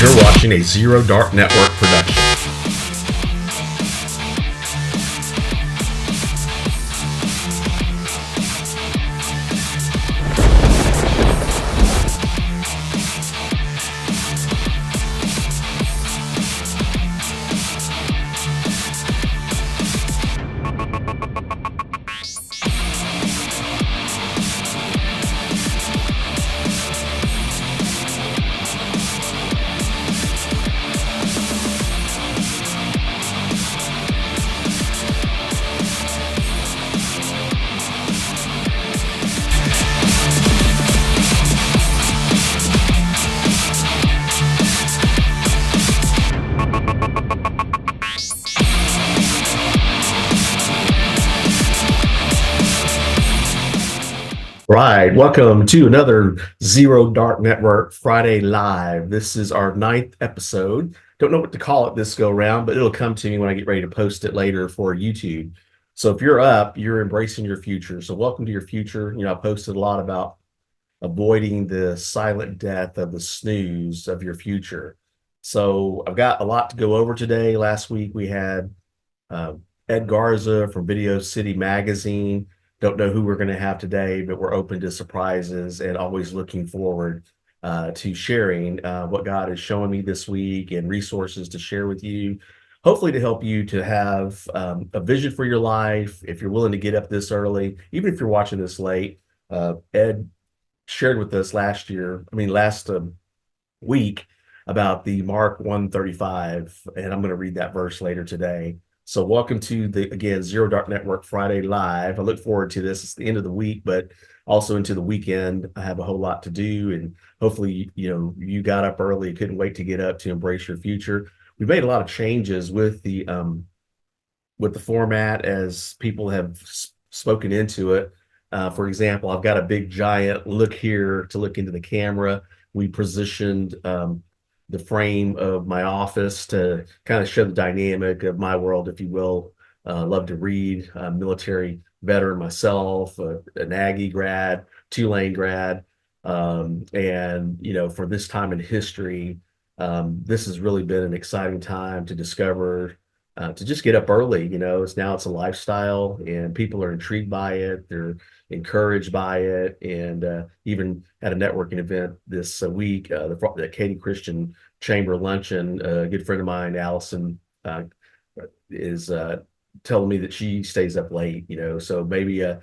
You're watching a Zero Dark Network production. Right. Welcome to another Zero Dark Network Friday Live. This is our 9th episode. Don't know what to call it this go round, but it'll come to me when I get ready to post it later for YouTube. So if you're up, you're embracing your future. So welcome to your future. I posted a lot about avoiding the silent death of the snooze of your future. So I've got a lot to go over today. Last week we had uh, Ed Garza from Video City Magazine. Don't know who we're going to have today, but we're open to surprises and always looking forward to sharing what God is showing me this week and resources to share with you, hopefully to help you to have a vision for your life. If you're willing to get up this early, even if you're watching this late, Ed shared with us last week about the Mark 135, and I'm going to read that verse later today. So welcome to again, Zero Dark Network Friday Live. I look forward to this. It's the end of the week, but also into the weekend. I have a whole lot to do, and hopefully, you got up early, couldn't wait to get up to embrace your future. We made a lot of changes with the format as people have spoken into it. For example, I've got a big giant look here to look into the camera. We positioned the frame of my office to kind of show the dynamic of my world, if you will. Love to read, military veteran myself, an Aggie grad, Tulane grad. And, for this time in history, this has really been an exciting time to discover, to just get up early. It's a lifestyle and people are intrigued by it. They're encouraged by it. And even at a networking event this week, the Katy Christian Chamber luncheon, a good friend of mine, Allison, is telling me that she stays up late, so maybe, I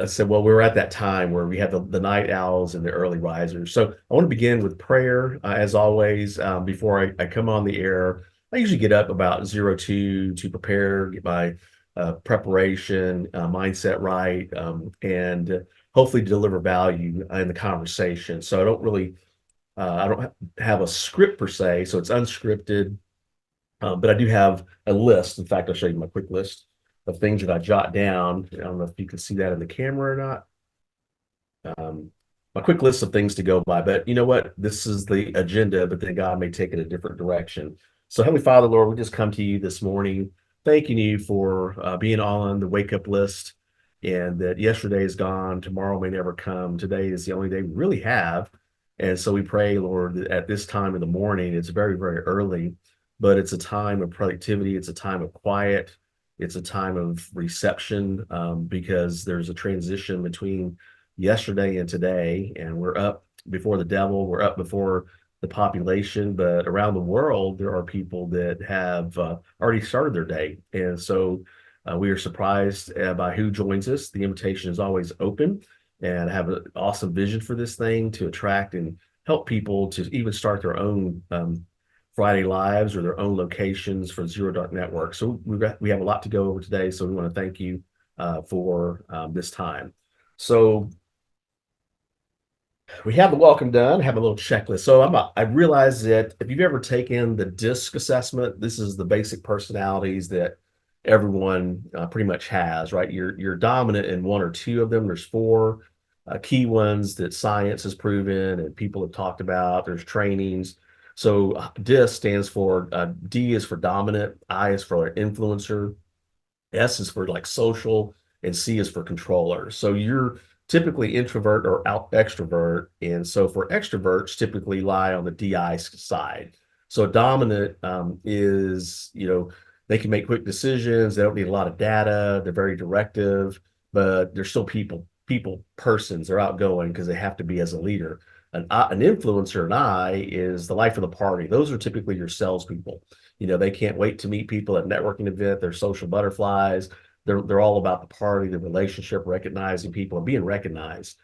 said, well, we're at that time where we have the night owls and the early risers. So I want to begin with prayer, as always. Before I come on the air, I usually get up about 02 to prepare, get my preparation, mindset right, and hopefully deliver value in the conversation. So I don't have a script per se, so it's unscripted, but I do have a list. In fact, I'll show you my quick list of things that I jot down. I don't know if you can see that in the camera or not. My quick list of things to go by, but you know what? This is the agenda, but then God may take it a different direction. So Heavenly Father, Lord, we just come to you this morning, thanking you for being on the wake up list, and that yesterday is gone, tomorrow may never come. Today is the only day we really have. And so we pray, Lord, that at this time in the morning, it's very, very early, but it's a time of productivity. It's a time of quiet. It's a time of reception, because there's a transition between yesterday and today, and we're up before the devil. We're up before the population, but around the world, there are people that have already started their day. And so we are surprised by who joins us. The invitation is always open, and I have an awesome vision for this thing to attract and help people to even start their own Friday lives or their own locations for Zero Dark Network. So we have a lot to go over today. So we want to thank you for this time. So we have the welcome done, have a little checklist. So I realize that if you've ever taken the DISC assessment, this is the basic personalities that everyone pretty much has, right? You're dominant in one or two of them. There's four key ones that science has proven and people have talked about. There's trainings. So DISC stands for, D is for dominant, I is for influencer, S is for like social, and C is for controller. So you're typically introvert or out extrovert. And so for extroverts, typically lie on the DI side. So dominant is, they can make quick decisions. They don't need a lot of data. They're very directive, but they're still people persons. They're outgoing because they have to be as a leader. An influencer, an I, is the life of the party. Those are typically your salespeople. They can't wait to meet people at networking event. They're social butterflies. They're all about the party, the relationship, recognizing people and being recognized.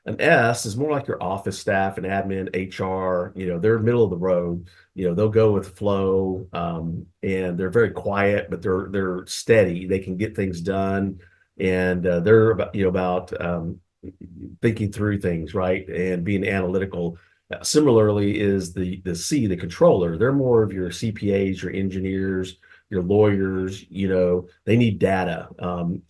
An S is more like your office staff and admin, HR. They're middle of the road. They'll go with the flow, and they're very quiet, but they're steady. They can get things done, and they're about thinking through things, right, and being analytical. Similarly, is the C, the controller. They're more of your CPAs, your engineers, your lawyers. They need data,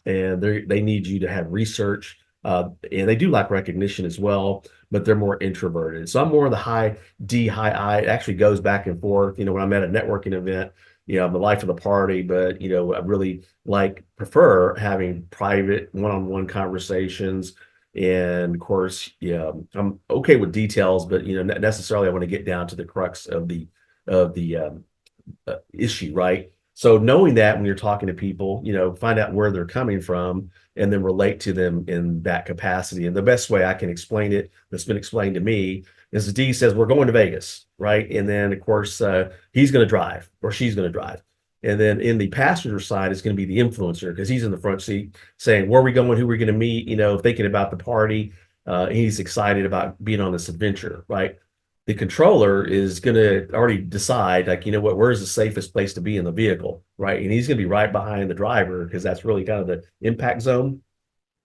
and they need you to have research. And they do like recognition as well, but they're more introverted. So I'm more of the high D, high I. It actually goes back and forth. When I'm at a networking event, I'm the life of the party, but I really prefer having private one-on-one conversations. And of course, I'm okay with details, but not necessarily I want to get down to the crux of the issue, right? So knowing that when you're talking to people, find out where they're coming from and then relate to them in that capacity. And the best way I can explain it, that's been explained to me, is the D says, we're going to Vegas, right? And then, of course, he's going to drive or she's going to drive. And then in the passenger side, it's going to be the influencer because he's in the front seat saying, where are we going? Who are we going to meet? Thinking about the party. He's excited about being on this adventure, right? The controller is going to already decide, where's the safest place to be in the vehicle, right? And he's going to be right behind the driver because that's really kind of the impact zone.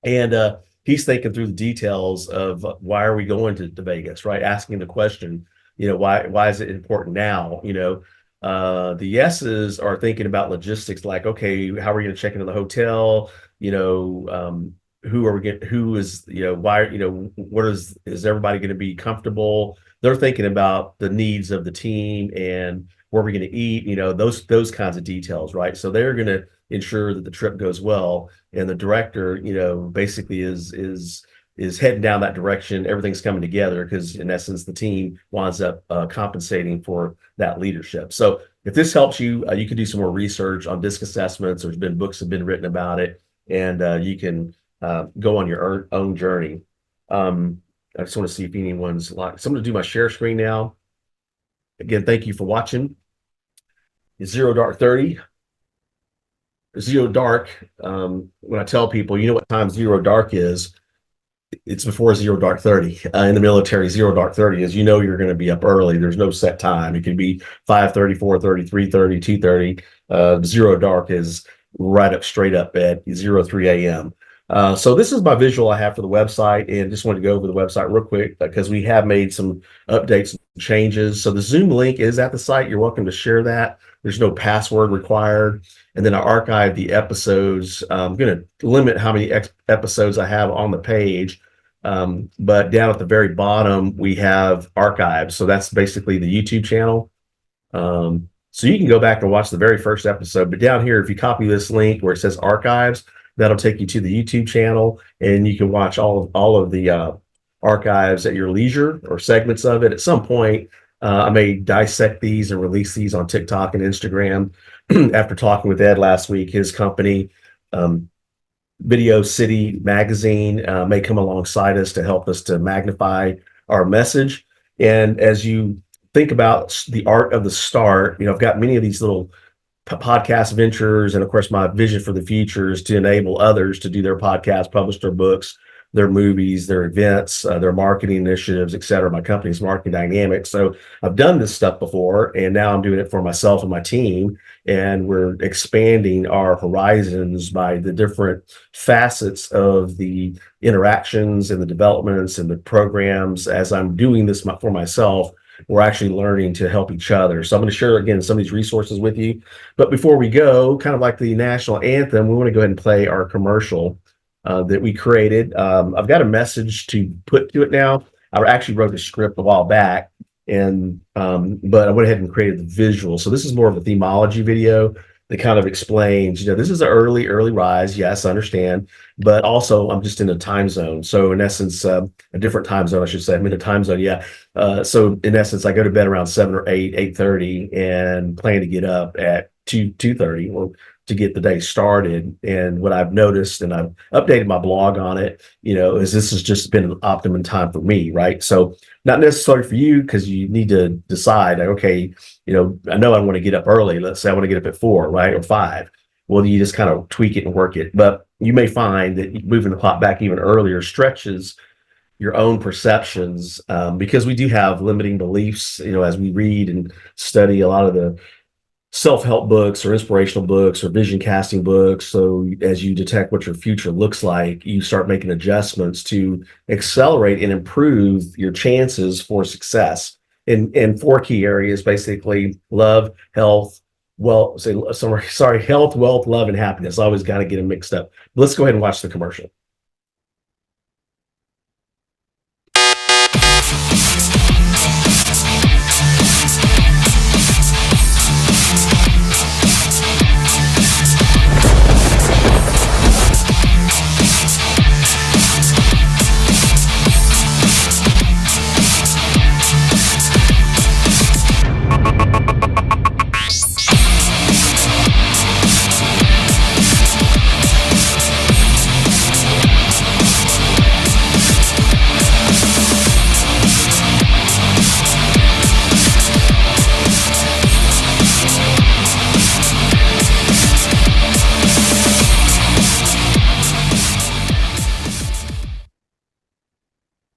And he's thinking through the details of why are we going to Vegas, right? Asking the question, why is it important now? The yeses are thinking about logistics, like, okay, how are we going to check into the hotel? Who are we getting? Who is, why, what is everybody going to be comfortable? They're thinking about the needs of the team and where we're going to eat, those kinds of details, right? So they're going to ensure that the trip goes well. And the director, basically is heading down that direction. Everything's coming together because in essence, the team winds up compensating for that leadership. So if this helps you, you can do some more research on DISC assessments. There's been books have been written about it, and you can go on your own journey. I just want to see if anyone's like, so I'm going to do my share screen now. Again, thank you for watching. It's 0 Dark 30. Zero dark. When I tell people, what time 0 dark is, it's before 0 dark 30. In the military, 0 dark 30 is, you're going to be up early. There's no set time. It can be 5:30, 4:30, 3:30, 2:30. 0 dark is right up, straight up at 03 a.m. So this is my visual I have for the website, and just wanted to go over the website real quick because we have made some updates and changes. So the Zoom link is at the site. You're welcome to share that. There's no password required. And then I archive the episodes. I'm going to limit how many episodes I have on the page. But down at the very bottom, we have archives. So that's basically the YouTube channel. So you can go back and watch the very first episode. But down here, if you copy this link where it says archives, that'll take you to the YouTube channel, and you can watch all of the archives at your leisure or segments of it. At some point, I may dissect these and release these on TikTok and Instagram. After talking with Ed last week, his company, Video City Magazine, may come alongside us to help us to magnify our message. And as you think about the art of the start, I've got many of these little podcast ventures, and of course my vision for the future is to enable others to do their podcasts, publish their books, their movies, their events, their marketing initiatives, et cetera. My company's Marketing Dynamics. So I've done this stuff before, and now I'm doing it for myself and my team, and we're expanding our horizons by the different facets of the interactions and the developments and the programs. As I'm doing this for myself, we're actually learning to help each other. So I'm going to share, again, some of these resources with you. But before we go, kind of like the national anthem, we want to go ahead and play our commercial that we created. I've got a message to put to it now. I actually wrote the script a while back, and but I went ahead and created the visual. So this is more of a themology video. that kind of explains, this is an early rise. Yes, I understand, but also I'm just in a time zone. So in essence, a different time zone, I should say. I'm in a time zone. Yeah. So in essence, I go to bed around 7 or 8:30, and plan to get up at 2:30 or to get the day started. And what I've noticed, and I've updated my blog on it, is this has just been an optimum time for me, right? So not necessarily for you, because you need to decide, like, okay, I know I want to get up early. Let's say I want to get up at 4, right, or 5. Well, you just kind of tweak it and work it. But you may find that moving the clock back even earlier stretches your own perceptions, because we do have limiting beliefs, as we read and study a lot of the self-help books or inspirational books or vision casting books. So as you detect what your future looks like, you start making adjustments to accelerate and improve your chances for success in 4 key areas, basically: love, health, well, sorry, health, wealth, love, and happiness. I always got to get them mixed up. Let's go ahead and watch the commercial.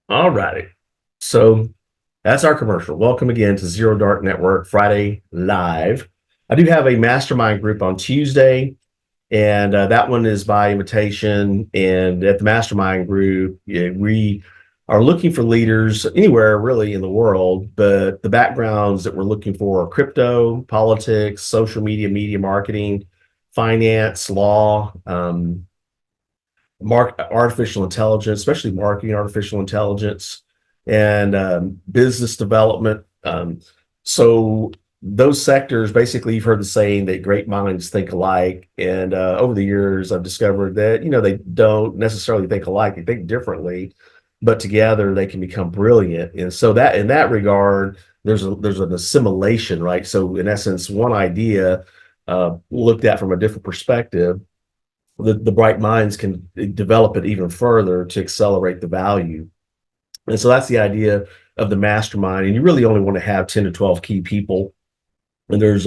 All righty. So that's our commercial. Welcome again to Zero Dark Network Friday Live. I do have a mastermind group on Tuesday, and that one is by invitation. And at the mastermind group, yeah, we are looking for leaders anywhere really in the world, but the backgrounds that we're looking for are crypto, politics, social media, media marketing, finance, law, artificial intelligence, especially marketing artificial intelligence, and business development. So those sectors, basically, you've heard the saying that great minds think alike. And over the years, I've discovered that, they don't necessarily think alike, they think differently, but together they can become brilliant. And so that in that regard, there's an assimilation, right? So in essence, one idea looked at from a different perspective, the bright minds can develop it even further to accelerate the value. And so that's the idea of the mastermind. And you really only want to have 10 to 12 key people. And there's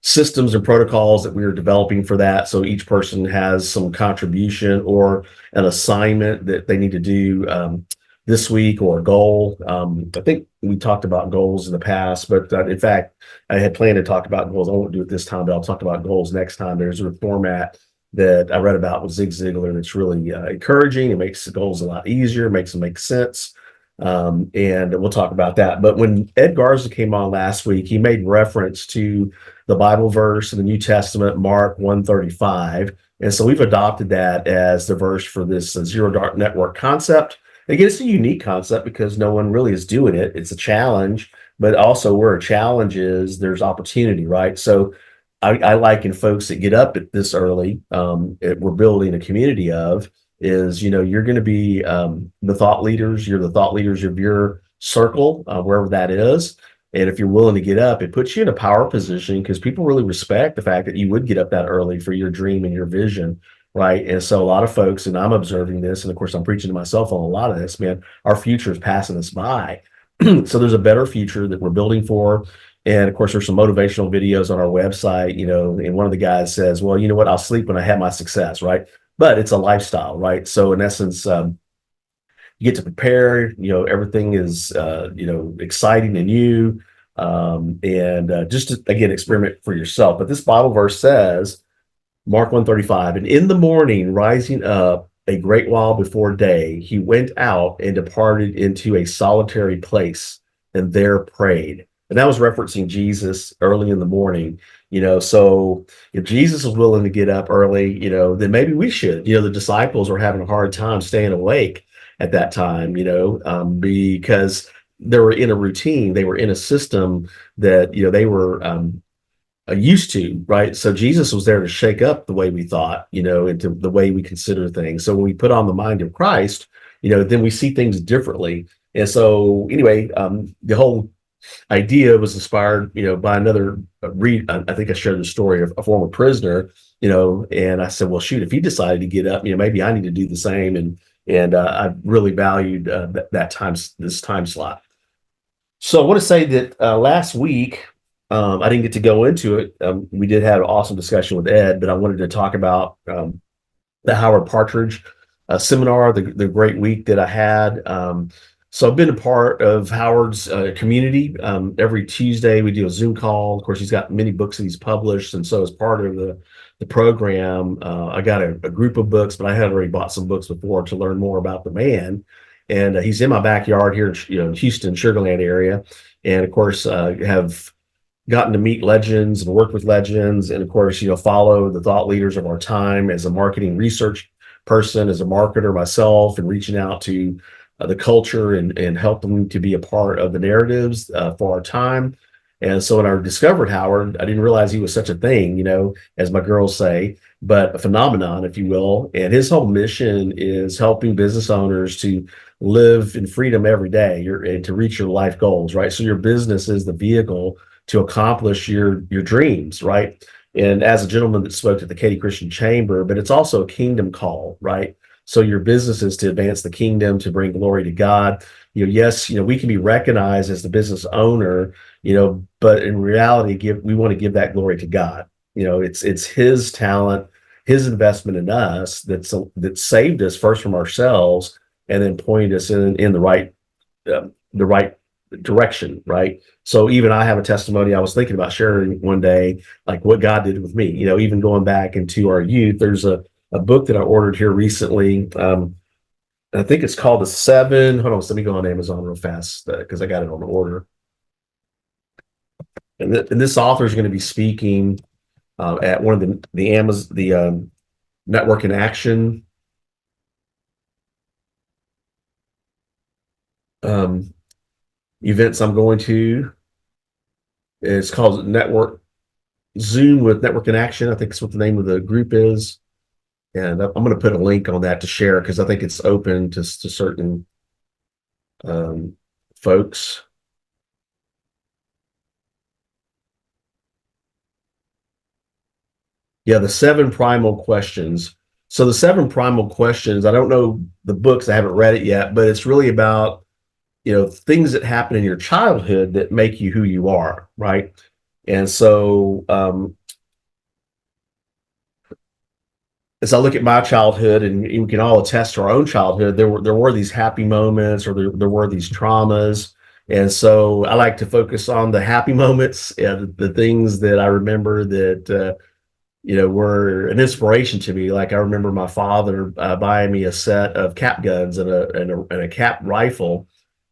systems and protocols that we are developing for that. So each person has some contribution or an assignment that they need to do this week, or a goal. I think we talked about goals in the past, but in fact, I had planned to talk about goals. I won't do it this time, but I'll talk about goals next time. There's a format that I read about with Zig Ziglar that's really encouraging. It makes the goals a lot easier, makes them make sense. And we'll talk about that. But when Ed Garza came on last week, he made reference to the Bible verse in the New Testament, Mark 1:35. And so we've adopted that as the verse for this Zero Dark Network concept. Again, it's a unique concept because no one really is doing it. It's a challenge, but also where a challenge is, there's opportunity, right? So I liken folks that get up at this early, we're building a community of, is, you're going to be the thought leaders. You're the thought leaders of your circle, wherever that is. And if you're willing to get up, it puts you in a power position because people really respect the fact that you would get up that early for your dream and your vision, right? And so a lot of folks, and I'm observing this, and of course I'm preaching to myself on a lot of this, man, our future is passing us by. So there's a better future that we're building for. And of course, there's some motivational videos on our website, and one of the guys says, well, you know what, I'll sleep when I have my success, right? But it's a lifestyle, right? So in essence, you get to prepare, everything is, exciting and new. And just to, again, experiment for yourself. But this Bible verse says, Mark 1:35, and in the morning, rising up a great while before day, he went out and departed into a solitary place and there prayed. And that was referencing Jesus early in the morning. So if Jesus was willing to get up early, then maybe we should. The disciples were having a hard time staying awake at that time, because they were in a routine, they were in a system that, they were used to, right? So Jesus was there to shake up the way we thought, into the way we consider things. So when we put on the mind of Christ, then we see things differently. And so anyway, the whole idea was inspired, by another read. I think I shared the story of a former prisoner, and I said, well, shoot, if he decided to get up, maybe I need to do the same. And I really valued this time slot. So I want to say that last week, I didn't get to go into it. We did have an awesome discussion with Ed, but I wanted to talk about the Howard Partridge seminar, the great week that I had. So I've been a part of Howard's community. Every Tuesday we do a Zoom call. Of course, he's got many books that he's published, and so as part of the program, I got a group of books, but I had already bought some books before to learn more about the man. And he's in my backyard here, in Houston, Sugar Land area, and of course, have gotten to meet legends and work with legends, and of course, follow the thought leaders of our time as a marketing research person, as a marketer myself, and reaching out to the culture and help them to be a part of the narratives for our time. And so when I discovered Howard, I didn't realize he was such a thing, as my girls say, but a phenomenon, if you will. And his whole mission is helping business owners to live in freedom every day and to reach your life goals, right? So your business is the vehicle to accomplish your dreams, right? And as a gentleman that spoke at the Katy Christian Chamber, but it's also a kingdom call, right? So your business is to advance the kingdom, to bring glory to God. Yes, we can be recognized as the business owner, but in reality, we want to give that glory to God. It's His talent, His investment in us that saved us first from ourselves, and then pointed us in the right direction, right? So even I have a testimony I was thinking about sharing one day, like what God did with me. Even going back into our youth, there's a book that I ordered here recently. I think it's called The Seven. Hold on, let me go on Amazon real fast because I got it on order. And this author is going to be speaking at one of the Amazon Network in Action events I'm going to. It's called Zoom with Network in Action. I think it's what the name of the group is. And I'm going to put a link on that to share because I think it's open to certain folks. Yeah, the seven primal questions. So the seven primal questions, I don't know the books, I haven't read it yet, but it's really about, things that happen in your childhood that make you who you are, right? And so as I look at my childhood, and we can all attest to our own childhood, there were these happy moments, or there were these traumas. And so I like to focus on the happy moments, the things that I remember that were an inspiration to me. Like I remember my father buying me a set of cap guns and a cap rifle.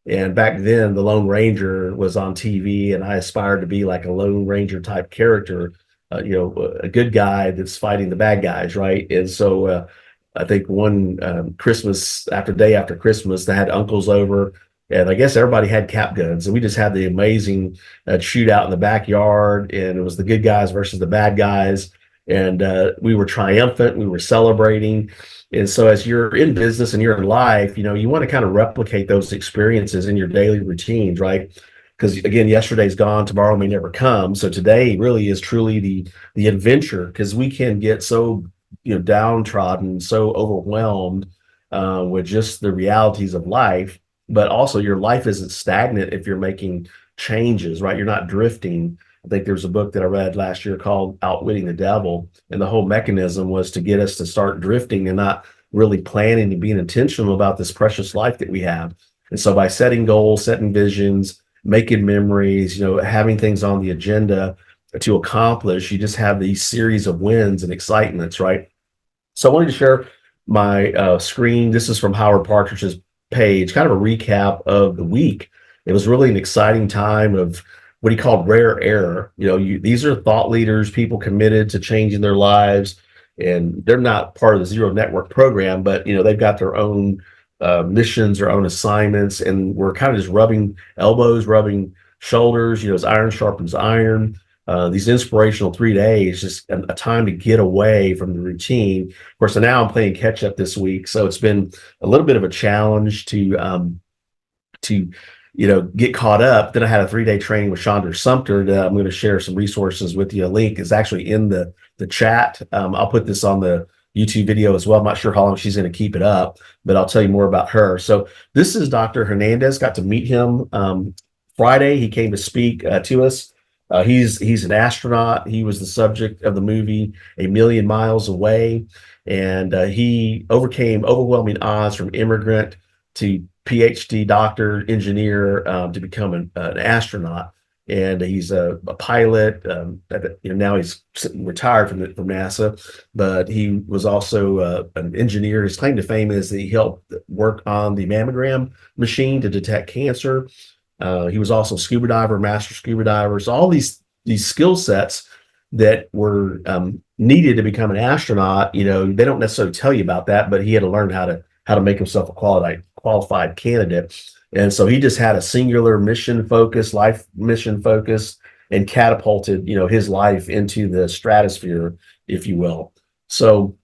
And back then, the Lone Ranger was on TV, and I aspired to be like a Lone Ranger type character, a good guy that's fighting the bad guys, right? And so I think one Christmas, day after Christmas, they had uncles over, and I guess everybody had cap guns, and we just had the amazing shootout in the backyard, and it was the good guys versus the bad guys. And we were triumphant, we were celebrating. And so as you're in business and you're in life, you want to kind of replicate those experiences in your daily routines, right? Because again, yesterday's gone, tomorrow may never come. So today really is truly the adventure, because we can get so downtrodden, so overwhelmed with just the realities of life. But also your life isn't stagnant if you're making changes, right? You're not drifting. I think there's a book that I read last year called Outwitting the Devil. And the whole mechanism was to get us to start drifting and not really planning and being intentional about this precious life that we have. And so by setting goals, setting visions, making memories, having things on the agenda to accomplish, you just have these series of wins and excitements, right? So I wanted to share my screen. This is from Howard Partridge's page, kind of a recap of the week. It was really an exciting time of what he called rare air. These are thought leaders, people committed to changing their lives, and they're not part of the Zero Network program, but they've got their own missions, their own assignments, and we're kind of just rubbing elbows, rubbing shoulders. As iron sharpens iron. these inspirational 3 days, just a time to get away from the routine. Of course, so now I'm playing catch up this week, so it's been a little bit of a challenge to get caught up. Then I had a 3 day training with Shandra Sumpter that I'm going to share some resources with you. A link is actually in the chat. I'll put this on the YouTube video as well. I'm not sure how long she's going to keep it up, but I'll tell you more about her. So this is Dr. Hernandez. Got to meet him Friday. He came to speak to us. He's an astronaut. He was the subject of the movie A Million Miles Away, and he overcame overwhelming odds from immigrant to PhD doctor, engineer, to become an astronaut. And he's a pilot. Now he's retired from NASA, but he was also an engineer. His claim to fame is that he helped work on the mammogram machine to detect cancer. He was also a scuba diver, master scuba diver. So all these skill sets that were needed to become an astronaut, they don't necessarily tell you about that, but he had to learn how to make himself a qualified candidate. And so he just had a singular life mission focus, and catapulted, his life into the stratosphere, if you will. So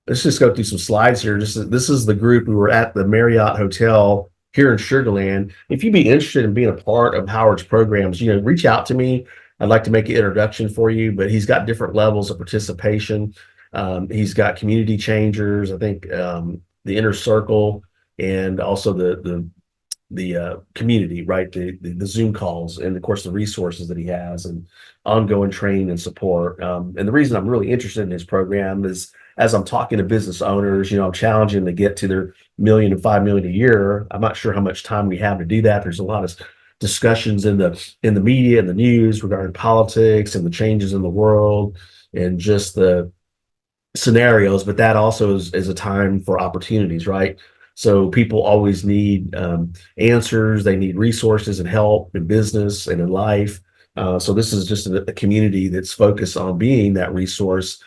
let's just go through some slides here. This is the group. We were at the Marriott Hotel here in Sugar Land. If you'd be interested in being a part of Howard's programs, reach out to me. I'd like to make an introduction for you, but he's got different levels of participation. He's got community changers, I think, the inner circle, and also the community, right? The Zoom calls, and of course the resources that he has, and ongoing training and support. And the reason I'm really interested in his program is, as I'm talking to business owners, I'm challenging them to get to their million and 5 million a year. I'm not sure how much time we have to do that. There's a lot of discussions in the media and the news regarding politics and the changes in the world and just the scenarios, but that also is a time for opportunities, right? So people always need answers. They need resources and help in business and in life. So this is just a community that's focused on being that resource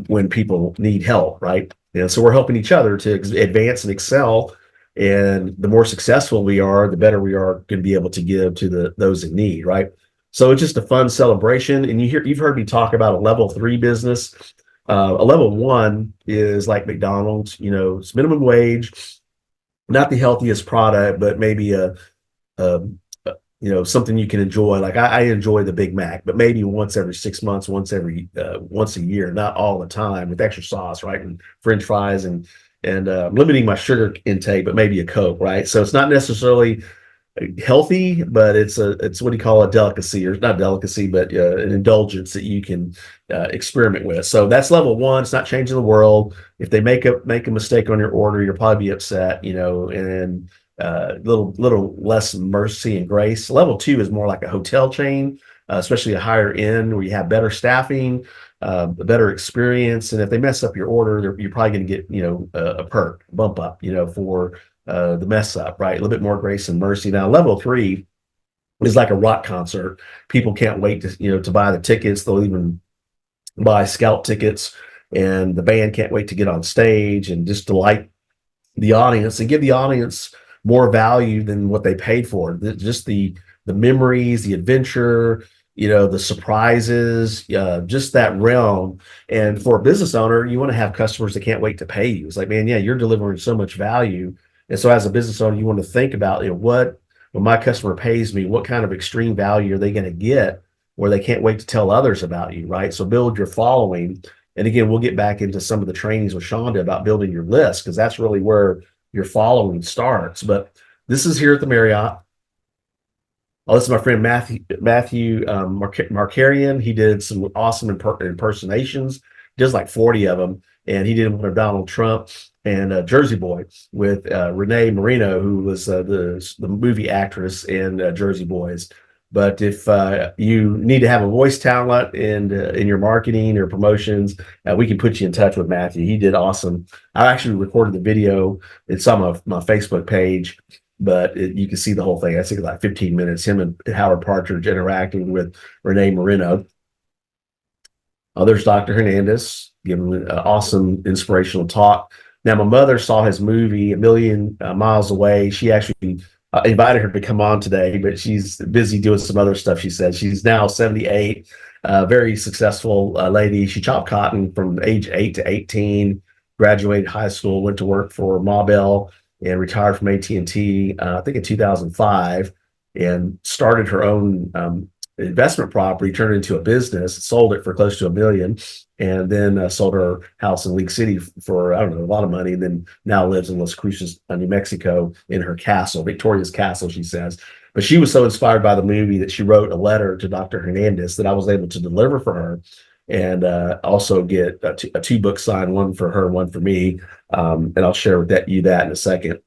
when people need help, right? And so we're helping each other to advance and excel. And the more successful we are, the better we are going to be able to give to those in need, right? So it's just a fun celebration. And you've heard me talk about a level 3 business. A level 1 is like McDonald's, it's minimum wage, not the healthiest product, but maybe something you can enjoy. Like I enjoy the Big Mac, but maybe once every 6 months, once a year, not all the time, with extra sauce, right? And French fries, and limiting my sugar intake, but maybe a Coke, right? So it's not necessarily healthy, but it's what do you call a delicacy, or not delicacy, but an indulgence that you can experiment with. So that's level 1. It's not changing the world. If they make a mistake on your order, you'll probably be upset, and little less mercy and grace. Level 2 is more like a hotel chain, especially a higher end, where you have better staffing, a better experience, and if they mess up your order, you're probably going to get a bump up, for the mess up, right? A little bit more grace and mercy. Now, level 3 is like a rock concert. People can't wait to buy the tickets. They'll even buy scout tickets, and the band can't wait to get on stage and just delight the audience and give the audience more value than what they paid for. Just the memories, the adventure, the surprises, just that realm. And for a business owner, you want to have customers that can't wait to pay you. It's like, man, yeah, you're delivering so much value. And so as a business owner, you want to think about, when my customer pays me, what kind of extreme value are they going to get where they can't wait to tell others about you, right? So build your following. And again, we'll get back into some of the trainings with Shonda about building your list, because that's really where your following starts. But this is here at the Marriott. Oh, this is my friend Matthew Markarian. He did some awesome impersonations. He does like 40 of them, and he did one of Donald Trump and Jersey Boy with Renee Marino, who was the movie actress in Jersey Boys. But if you need to have a voice talent in your marketing or promotions, we can put you in touch with Matthew. He did awesome. I actually recorded the video. It's on my Facebook page, but you can see the whole thing. I think like 15 minutes, him and Howard Partridge interacting with Renee Marino. There's Dr. Hernandez giving an awesome inspirational talk. Now, my mother saw his movie, A Million Miles Away. She actually I invited her to come on today, but she's busy doing some other stuff. She said she's now 78, very successful lady. She chopped cotton from age 8 to 18, graduated high school, went to work for Ma Bell, and retired from AT&T, I think in 2005, and started her own investment property, turned it into a business, sold it for close to $1 million, and then sold her house in League City for, I don't know, a lot of money. And then now lives in Las Cruces, New Mexico, in her castle, Victoria's castle, she says. But she was so inspired by the movie that she wrote a letter to Dr. Hernandez that I was able to deliver for her, and also get a two-book signed, one for her, one for me. And I'll share with you that in a second.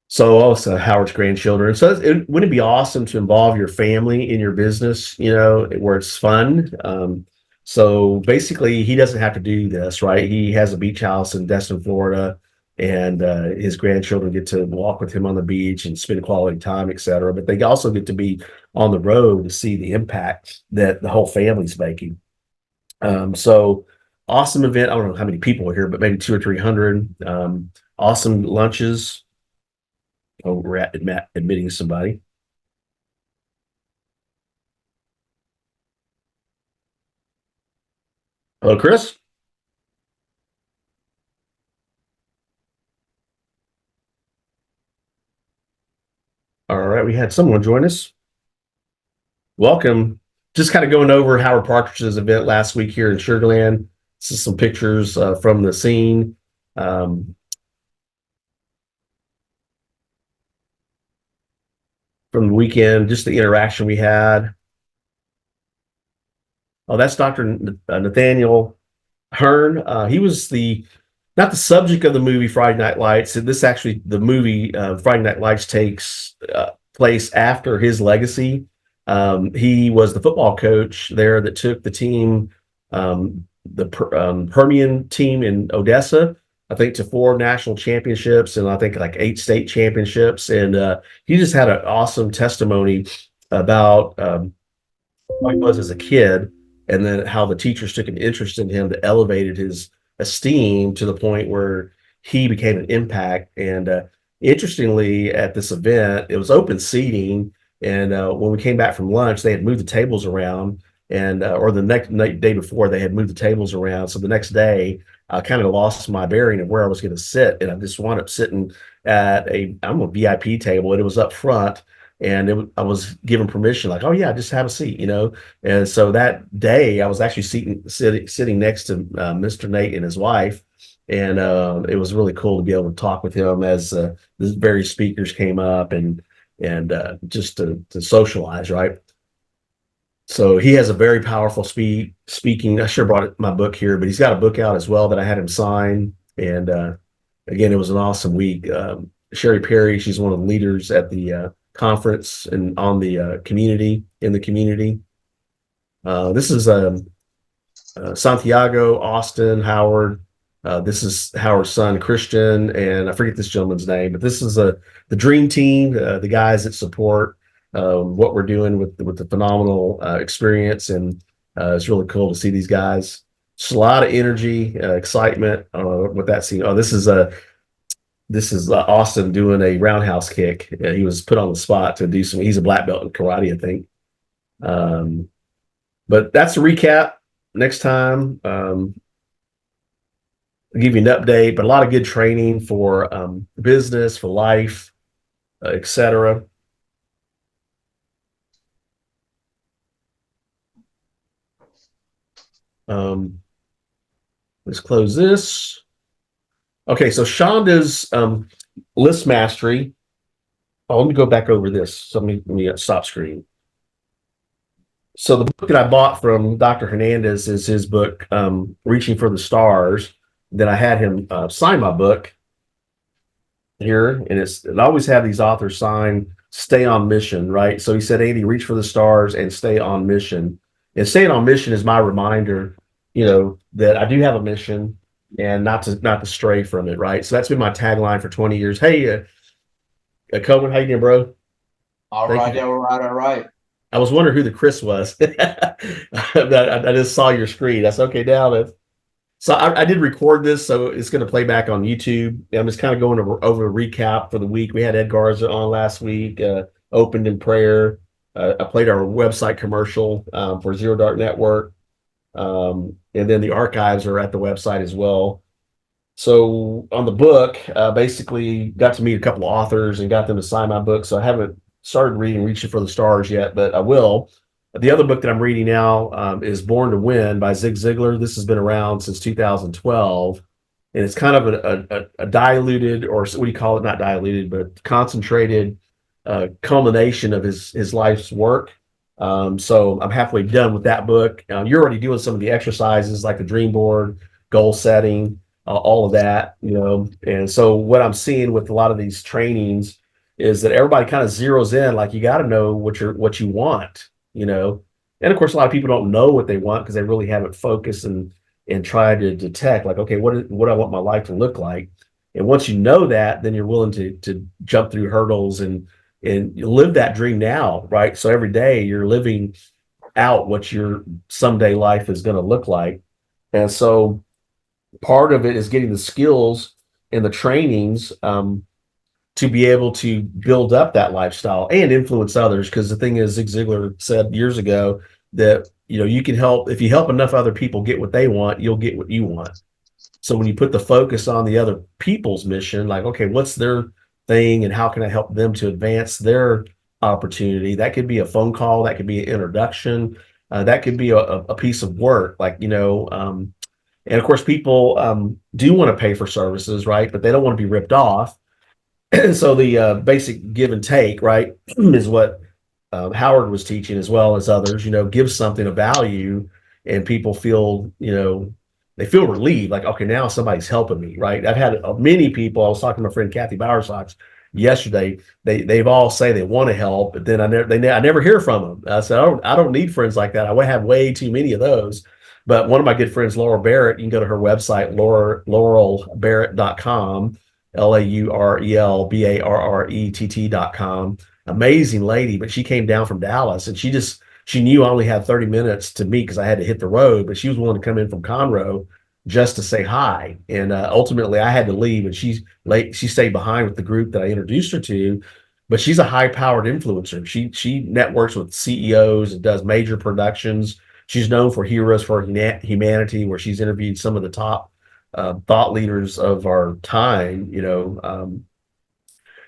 So also Howard's grandchildren. So wouldn't it be awesome to involve your family in your business, where it's fun? So basically, he doesn't have to do this, right? He has a beach house in Destin, Florida, and his grandchildren get to walk with him on the beach and spend quality time, et cetera. But they also get to be on the road to see the impact that the whole family's making. So awesome event. I don't know how many people are here, but maybe 200 or 300. Awesome lunches. Oh, we're admitting somebody. Hello, Chris. All right, we had someone join us. Welcome. Just kind of going over Howard Partridge's event last week here in Sugar Land. This is some pictures from the scene. From the weekend, just the interaction we had. Oh, that's Dr. Nathaniel Hearn. He was not the subject of the movie Friday Night Lights. This actually, the movie Friday Night Lights takes place after his legacy. He was the football coach there that took the team, the Permian team in Odessa, I think, to 4 national championships and I think like 8 state championships. And he just had an awesome testimony about how he was as a kid, and then how the teachers took an interest in him that elevated his esteem to the point where he became an impact. And interestingly, at this event, it was open seating, and when we came back from lunch, they had moved the tables around, and or the next day before, they had moved the tables around. So the next day, I kind of lost my bearing of where I was going to sit, and I just wound up sitting at I'm a VIP table, and it was up front. And I was given permission, like, oh yeah, just have a seat. And so that day, I was actually sitting next to Mr. Nate and his wife, and it was really cool to be able to talk with him as the various speakers came up, and just to socialize, right? So he has a very powerful speaking. I sure brought my book here, but he's got a book out as well that I had him sign. And again, it was an awesome week. Sherry Perry, she's one of the leaders at the conference and on the community, in the community. This is Santiago, Austin, Howard. This is Howard's son, Christian, and I forget this gentleman's name, but this is the dream team, the guys that support what we're doing with the phenomenal experience. And it's really cool to see these guys. Just a lot of energy, excitement with that scene. Oh, this is Austin doing a roundhouse kick. He was put on the spot to do some. He's a black belt in karate, I think. But that's a recap. Next time, I'll give you an update. But a lot of good training for business, for life, etc. Let's close this. Okay, so Shanda's list mastery. Oh, let me go back over this. So let me stop screen. So the book that I bought from Dr. Hernandez is his book, Reaching for the Stars. Then I had him sign my book here, and I always have these authors sign "Stay on Mission," right? So he said, "Andy, reach for the stars and stay on mission." And staying on mission is my reminder, that I do have a mission, and not to stray from it, right? So that's been my tagline for 20 years. Hey, Cohen, how you doing, bro? All right. I was wondering who the Chris was. I just saw your screen. That's okay now. So I did record this, so it's going to play back on YouTube. I'm just kind of going over a recap for the week. We had Ed Garza on last week, opened in prayer. I played our website commercial for Zero Dark Network. And then the archives are at the website as well. So on the book, basically got to meet a couple of authors and got them to sign my book. So I haven't started reading Reaching for the Stars yet, but I will. The other book that I'm reading now is Born to Win by Zig Ziglar. This has been around since 2012. And it's kind of a diluted, or what do you call it? Not diluted, but concentrated culmination of his life's work. So I'm halfway done with that book. You're already doing some of the exercises like the dream board, goal setting, all of that, And so what I'm seeing with a lot of these trainings is that everybody kind of zeroes in, like you got to know what you want, And of course, a lot of people don't know what they want because they really haven't focused and tried to detect, like, okay, what I want my life to look like. And once you know that, then you're willing to jump through hurdles and live that dream now, right? So every day you're living out what your someday life is going to look like. And so part of it is getting the skills and the trainings to be able to build up that lifestyle and influence others. Because the thing is, Zig Ziglar said years ago that, you can help, if you help enough other people get what they want, you'll get what you want. So when you put the focus on the other people's mission, like, okay, what's their thing and how can I help them to advance their opportunity? That could be a phone call, that could be an introduction, that could be a piece of work, like, and of course, people do want to pay for services, right? But they don't want to be ripped off. And so the basic give and take, right, is what Howard was teaching as well as others, give something of value and people feel, they feel relieved, like, okay, now somebody's helping me, right? I've had many people, I was talking to my friend Kathy Bowersox yesterday, they've all say they want to help, but then I never hear from them. I said, I don't need friends like that. I have way too many of those. But one of my good friends, Laura Barrett, you can go to her website, laurelbarrett.com, LaurelBarrett.com. Amazing lady, but she came down from Dallas and she knew I only had 30 minutes to meet because I had to hit the road, but she was willing to come in from Conroe just to say hi. And ultimately I had to leave and she stayed behind with the group that I introduced her to, but she's a high powered influencer. She networks with CEOs and does major productions. She's known for Heroes for Humanity, where she's interviewed some of the top thought leaders of our time,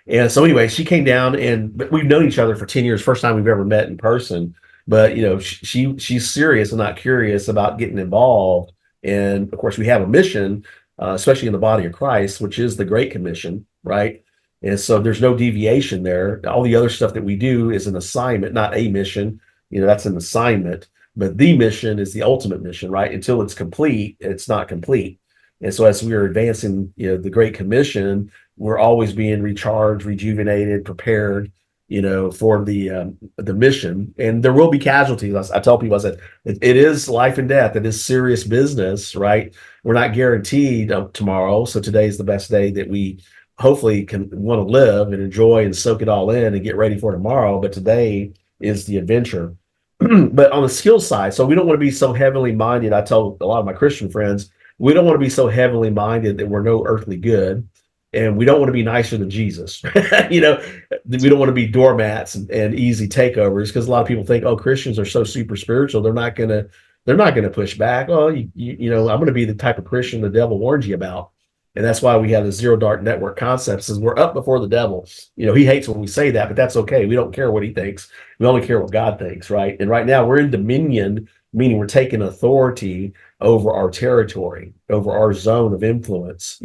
and so anyway, she came down and we've known each other for 10 years, first time we've ever met in person. But she's serious and not curious about getting involved. And of course, we have a mission, especially in the body of Christ, which is the Great Commission, right? And so there's no deviation there. All the other stuff that we do is an assignment, not a mission. That's an assignment. But the mission is the ultimate mission, right? Until it's complete, it's not complete. And so as we are advancing, the Great Commission, we're always being recharged, rejuvenated, prepared, for the mission. And there will be casualties. I tell people, I said, it is life and death. It is serious business, right? We're not guaranteed tomorrow. So today is the best day that we hopefully can want to live and enjoy and soak it all in and get ready for tomorrow. But today is the adventure. But on the skill side, so we don't want to be so heavily minded. I tell a lot of my Christian friends, we don't want to be so heavily minded that we're no earthly good. And we don't want to be nicer than Jesus. We don't want to be doormats and easy takeovers, because a lot of people think, oh, Christians are so super spiritual, they're not gonna push back. Oh, I'm going to be the type of Christian the devil warned you about. And that's why we have the Zero Dark Network concept, says we're up before the devil. He hates when we say that, but that's okay. We don't care what he thinks. We only care what God thinks, right? And right now we're in dominion, meaning we're taking authority over our territory, over our zone of influence.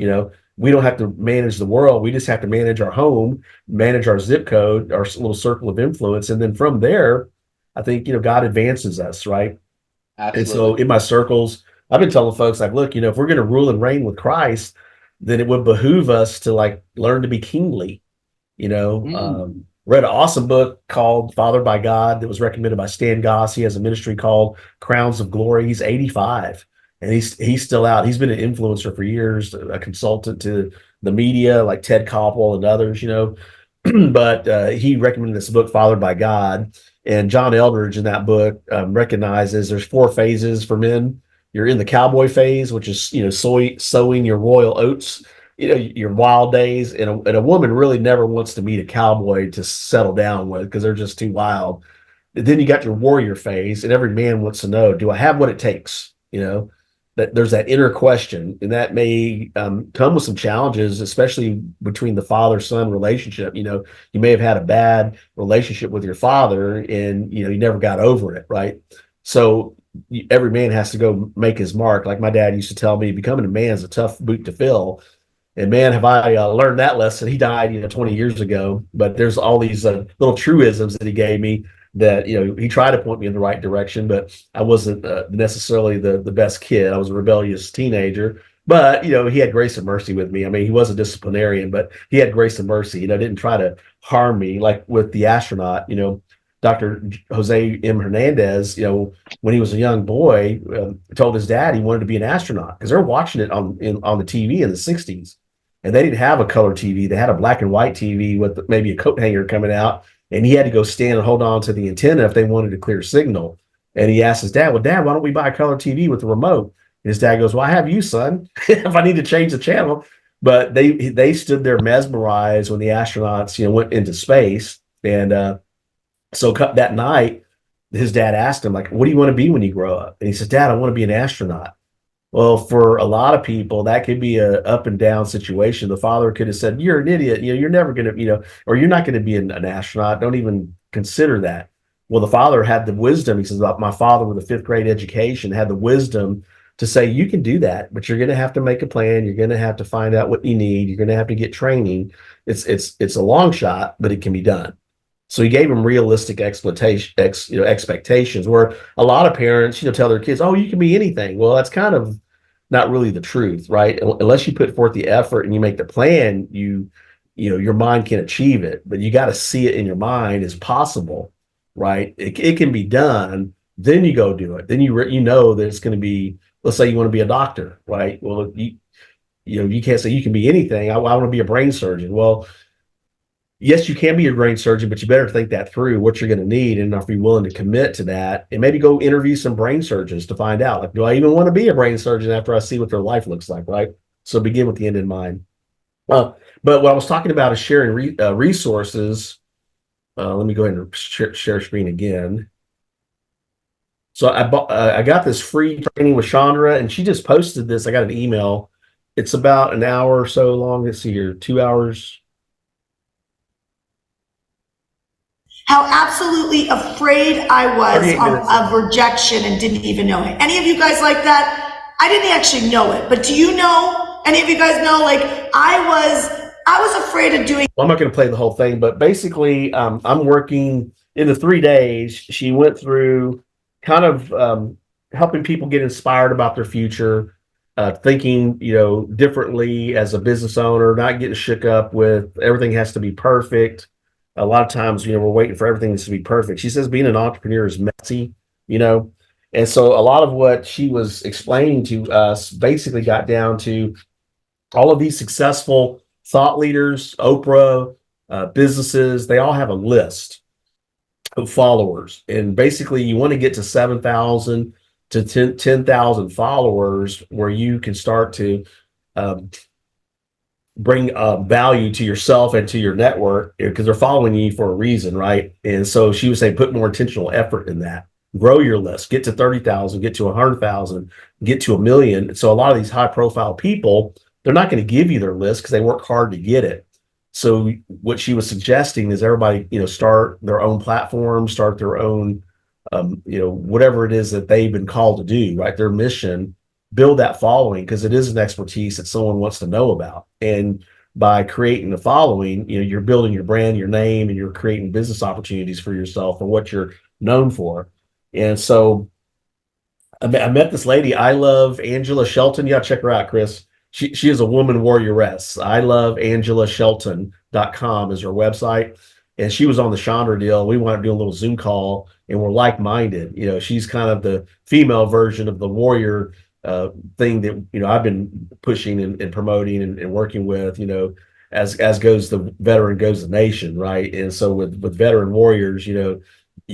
We don't have to manage the world. We just have to manage our home, manage our zip code, our little circle of influence. And then from there, I think, God advances us, right? Absolutely. And so in my circles, I've been telling folks, like, look, if we're going to rule and reign with Christ, then it would behoove us to learn to be kingly. Read an awesome book called Fathered by God that was recommended by Stan Goss. He has a ministry called Crowns of Glory. He's 85 and he's still out. He's been an influencer for years, a consultant to the media like Ted Koppel and others, but he recommended this book, Fathered by God. And John Eldridge in that book recognizes there's 4 phases for men. you're in the cowboy phase, which is, sowing your royal oats, your wild days. And a woman really never wants to meet a cowboy to settle down with because they're just too wild. Then you got your warrior phase, and every man wants to know, do I have what it takes? That there's that inner question, and that may come with some challenges, especially between the father-son relationship. You may have had a bad relationship with your father, and you never got over it, right? So every man has to go make his mark. Like my dad used to tell me, becoming a man is a tough boot to fill. And man, have I learned that lesson. He died, 20 years ago, but there's all these little truisms that he gave me that, he tried to point me in the right direction, but I wasn't necessarily the best kid. I was a rebellious teenager, but, he had grace and mercy with me. I mean, he was a disciplinarian, but he had grace and mercy, didn't try to harm me like with the astronaut. Dr. Jose M. Hernandez, when he was a young boy, told his dad he wanted to be an astronaut because they're watching it on the TV in the 60s. And they didn't have a color TV. They had a black and white TV with maybe a coat hanger coming out. And he had to go stand and hold on to the antenna if they wanted a clear signal. And he asked his dad, well, Dad, why don't we buy a color TV with a remote? And his dad goes, well, I have you, son, if I need to change the channel. But they stood there mesmerized when the astronauts, went into space. And so that night, his dad asked him, like, what do you want to be when you grow up? And he said, Dad, I want to be an astronaut. Well, for a lot of people, that could be a up and down situation. The father could have said, you're an idiot. You're never going to, or you're not going to be an astronaut. Don't even consider that. Well, the father had the wisdom. He says, my father with a fifth grade education had the wisdom to say, you can do that, but you're going to have to make a plan. You're going to have to find out what you need. You're going to have to get training. It's a long shot, but it can be done. So he gave them realistic expectations, where a lot of parents, tell their kids, oh, you can be anything. Well, that's kind of not really the truth, right? Unless you put forth the effort and you make the plan, your mind can achieve it, but you got to see it in your mind as possible, right? It can be done. Then you go do it. Then you know that it's going to be, let's say you want to be a doctor, right? Well, you can't say you can be anything. I want to be a brain surgeon. Well, yes, you can be a brain surgeon, but you better think that through, what you're going to need, and if you're willing to commit to that, and maybe go interview some brain surgeons to find out, like, do I even want to be a brain surgeon after I see what their life looks like, right? So begin with the end in mind. But what I was talking about is sharing resources. Let me go ahead and share screen again. So I got this free training with Shandra, and she just posted this. I got an email. It's about an hour or so long. Let's see here, 2 hours. How absolutely afraid I was of rejection and didn't even know it. Any of you guys like that? I didn't actually know it, but do you know? Any of you guys know? Like I was afraid of doing. Well, I'm not going to play the whole thing, but basically, I'm working in the 3 days. She went through kind of helping people get inspired about their future, thinking, differently as a business owner, not getting shook up with everything has to be perfect. A lot of times, we're waiting for everything to be perfect. She says being an entrepreneur is messy, and so a lot of what she was explaining to us basically got down to all of these successful thought leaders, Oprah, businesses, they all have a list of followers. And basically you want to get to 7,000 to 10,000 followers where you can start to bring value to yourself and to your network, because they're following you for a reason, right? And so she was saying, put more intentional effort in that. Grow your list, get to 30,000, get to 100,000, get to 1 million. So a lot of these high profile people, they're not going to give you their list because they work hard to get it. So what she was suggesting is everybody, start their own platform, start their own, whatever it is that they've been called to do, right? Their mission, build that following, because it is an expertise that someone wants to know about. And by creating the following, you're building your brand, your name, and you're creating business opportunities for yourself and what you're known for. And so I met this lady. I love Angela Shelton. Yeah, check her out, Chris. She is a woman warrioress. I love AngelaShelton.com is her website. And she was on the Shandra deal. We wanted to do a little Zoom call, and we're like-minded. She's kind of the female version of the warrior thing that, I've been pushing and promoting and working with, as goes the veteran goes the nation, right? And so with veteran warriors, you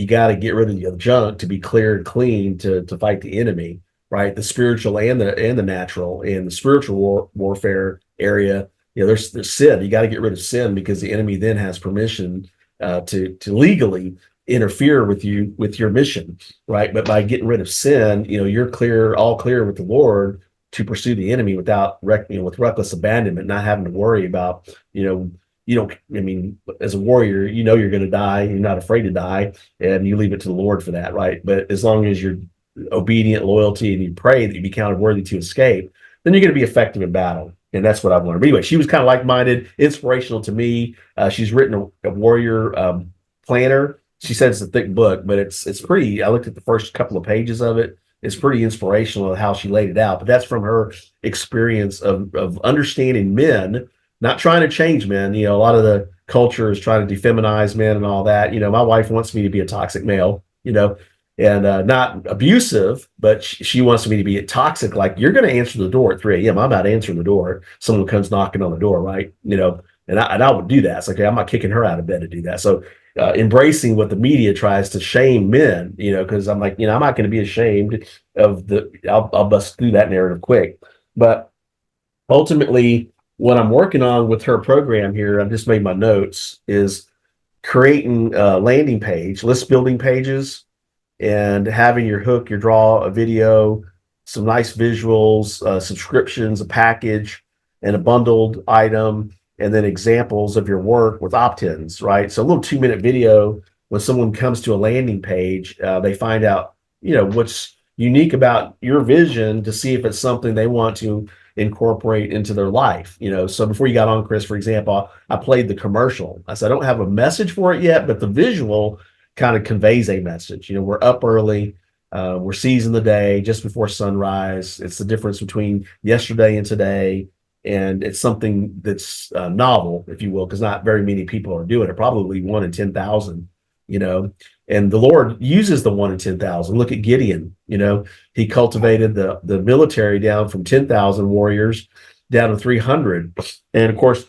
got to get rid of the junk to be clear and clean to fight the enemy, right? The spiritual and the natural. In the spiritual warfare area, there's sin. You got to get rid of sin, because the enemy then has permission to legally interfere with you, with your mission, right? But by getting rid of sin, you're all clear with the Lord to pursue the enemy without with reckless abandonment, not having to worry about, you don't, I mean, as a warrior, you're going to die. You're not afraid to die, and you leave it to the Lord for that, right? But as long as you're obedient, loyalty, and you pray that you be counted worthy to escape, then you're going to be effective in battle. And that's what I've learned. But anyway, she was kind of like-minded, inspirational to me. She's written a warrior planner. She said it's a thick book, but it's pretty. I looked at the first couple of pages of it. It's pretty inspirational of how she laid it out. But that's from her experience of understanding men, not trying to change men. A lot of the culture is trying to defeminize men and all that. My wife wants me to be a toxic male, and not abusive, but she wants me to be toxic. Like, you're going to answer the door at 3 a.m. I'm not answering the door. Someone comes knocking on the door, right? And I would do that. It's like, okay, I'm not kicking her out of bed to do that. So embracing what the media tries to shame men, because I'm like, I'm not going to be ashamed of I'll bust through that narrative quick. But ultimately, what I'm working on with her program here, I've just made my notes, is creating a landing page, list building pages, and having your hook, your draw, a video, some nice visuals, subscriptions, a package, and a bundled item, and then examples of your work with opt-ins, right? So a little 2-minute video, when someone comes to a landing page, they find out, what's unique about your vision, to see if it's something they want to incorporate into their life. So before you got on, Chris, for example, I played the commercial. I said, I don't have a message for it yet, but the visual kind of conveys a message. We're up early, we're seizing the day just before sunrise. It's the difference between yesterday and today. And it's something that's novel, if you will, because not very many people are doing it. Probably 1 in 10,000, and the Lord uses the 1 in 10,000. Look at Gideon. He cultivated the military down from 10,000 warriors down to 300. And of course,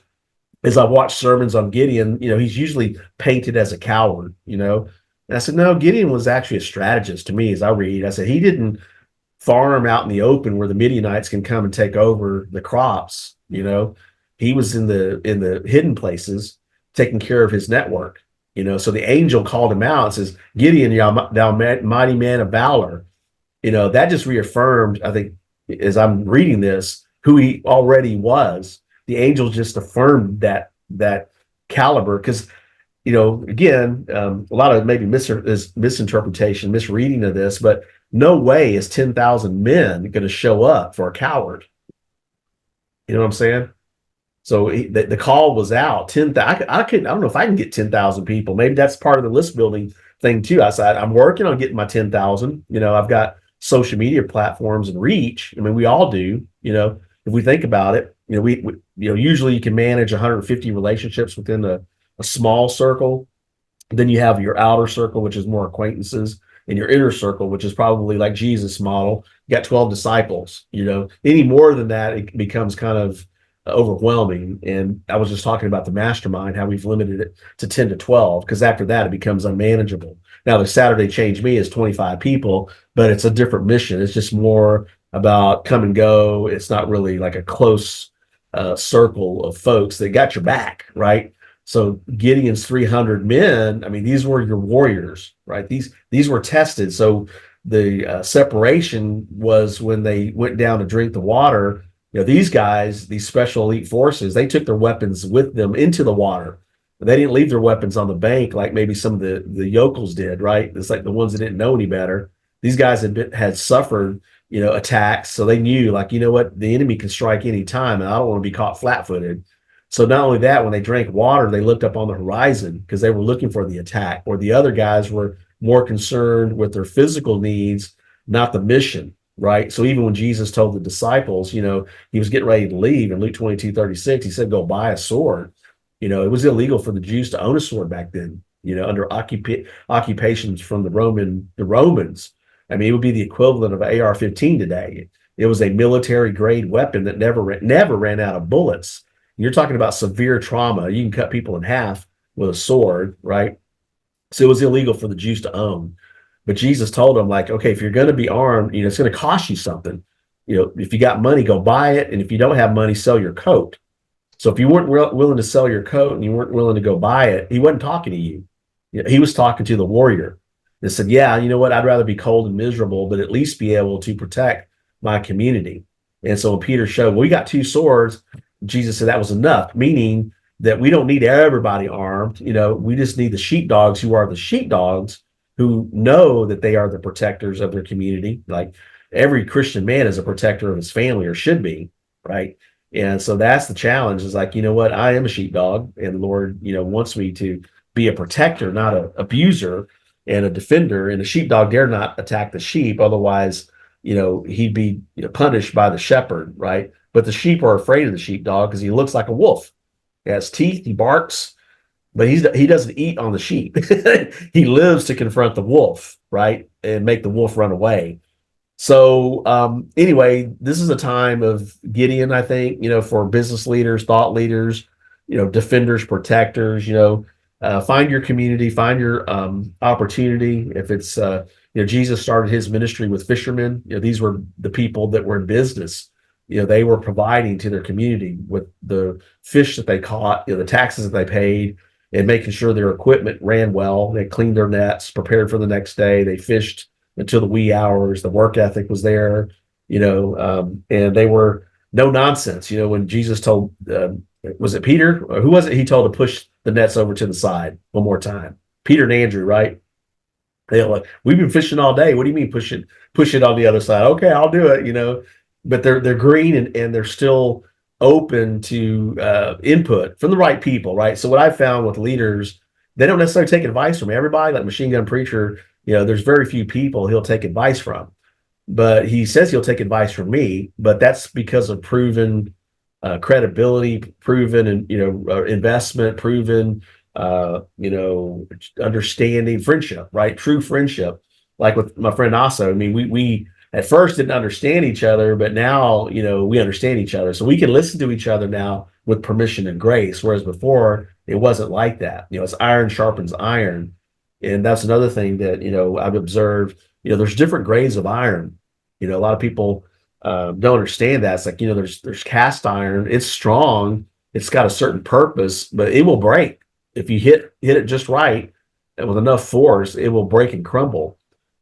as I watched sermons on Gideon, he's usually painted as a coward, And I said, no, Gideon was actually a strategist to me. As I read, I said, he didn't farm out in the open where the Midianites can come and take over the crops. He was in the hidden places, taking care of his network. So the angel called him out and says, Gideon, thou mighty man of valor. That just reaffirmed, I think, as I'm reading this, who he already was. The angel just affirmed that caliber, because, again, a lot of maybe misinterpretation, misreading of this, but no way is 10,000 men going to show up for a coward. You know what I'm saying? So the call was out. I don't know if I can get 10,000 people. Maybe that's part of the list building thing too. I said, I'm working on getting my 10,000. I've got social media platforms and reach. I mean, we all do. If we think about it, we usually you can manage 150 relationships within a small circle. Then you have your outer circle, which is more acquaintances, and your inner circle, which is probably like Jesus' model. You got 12 disciples. Any more than that, it becomes kind of overwhelming. And I was just talking about the mastermind, how we've limited it to 10 to 12, because after that, it becomes unmanageable. Now, the Saturday Change Me is 25 people, but it's a different mission. It's just more about come and go. It's not really like a close circle of folks that got your back, right? So Gideon's 300 men, I mean, these were your warriors, right? These were tested. So the separation was when they went down to drink the water. These guys, these special elite forces, they took their weapons with them into the water. They didn't leave their weapons on the bank like maybe some of the yokels did, right? It's like the ones that didn't know any better. These guys had suffered, attacks. So they knew, like, what, the enemy can strike any time, and I don't want to be caught flat-footed. So not only that, when they drank water, they looked up on the horizon because they were looking for the attack, or the other guys were more concerned with their physical needs, not the mission, right? So even when Jesus told the disciples, he was getting ready to leave in Luke 22:36, he said, go buy a sword. It was illegal for the Jews to own a sword back then, under occupations from the Romans. I mean, it would be the equivalent of an AR-15 today. It was a military grade weapon that never ran out of bullets. You're talking about severe trauma. You can cut people in half with a sword, right? So it was illegal for the Jews to own. But Jesus told him, like, okay, if you're going to be armed, it's going to cost you something. If you got money, go buy it. And if you don't have money, sell your coat. So if you weren't willing to sell your coat and you weren't willing to go buy it, he wasn't talking to you. He was talking to the warrior and said, yeah, you know what? I'd rather be cold and miserable, but at least be able to protect my community. And so when Peter showed, well, we got 2 swords, Jesus said that was enough, meaning that we don't need everybody armed. We just need the sheepdogs who are the sheepdogs who know that they are the protectors of their community. Like every Christian man is a protector of his family, or should be, right? And so that's the challenge, is like, you know what? I am a sheepdog, and the Lord, wants me to be a protector, not an abuser, and a defender. And a sheepdog dare not attack the sheep. Otherwise, he'd be punished by the shepherd, right? But the sheep are afraid of the sheepdog because he looks like a wolf. He has teeth, he barks, but he doesn't eat on the sheep. He lives to confront the wolf, right? And make the wolf run away. So anyway, this is a time of Gideon, I think, for business leaders, thought leaders, defenders, protectors, find your community, find your opportunity. If it's, Jesus started his ministry with fishermen. These were the people that were in business. They were providing to their community with the fish that they caught, the taxes that they paid, and making sure their equipment ran well. They cleaned their nets, prepared for the next day. They fished until the wee hours. The work ethic was there, and they were no nonsense. When Jesus told, was it Peter or who was it? He told to push the nets over to the side one more time. Peter and Andrew, right? They're like, we've been fishing all day. What do you mean push it on the other side? Okay, I'll do it. But they're green and they're still open to input from the right people, right? So what I found with leaders, they don't necessarily take advice from everybody. Like Machine Gun Preacher, there's very few people he'll take advice from, but he says he'll take advice from me. But that's because of proven credibility, proven and investment, proven understanding, friendship, right? True friendship. Like with my friend Asa, I mean, we at first didn't understand each other, but now, we understand each other. So we can listen to each other now with permission and grace. Whereas before it wasn't like that. It's iron sharpens iron. And that's another thing that, I've observed, there's different grades of iron. A lot of people don't understand that. It's like, there's cast iron. It's strong. It's got a certain purpose, but it will break. If you hit it just right and with enough force, it will break and crumble.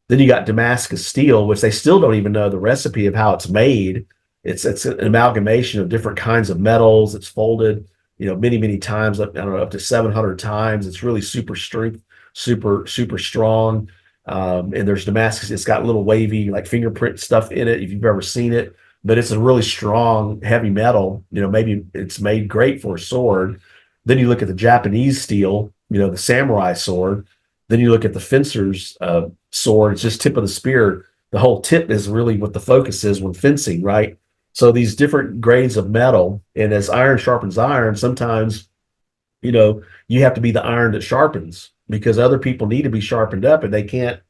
Then you got Damascus steel, which they still don't even know the recipe of how it's made. It's an amalgamation of different kinds of metals. It's folded, many, many times, I don't know, up to 700 times. It's really super strength, super, super strong. And there's Damascus. It's got little wavy, like fingerprint stuff in it, if you've ever seen it. But it's a really strong, heavy metal. Maybe it's made great for a sword. Then you look at the Japanese steel, the samurai sword. Then you look at the fencer's sword. It's just tip of the spear. The whole tip is really what the focus is when fencing, right? So these different grades of metal, and as iron sharpens iron, sometimes, you have to be the iron that sharpens, because other people need to be sharpened up, and they can't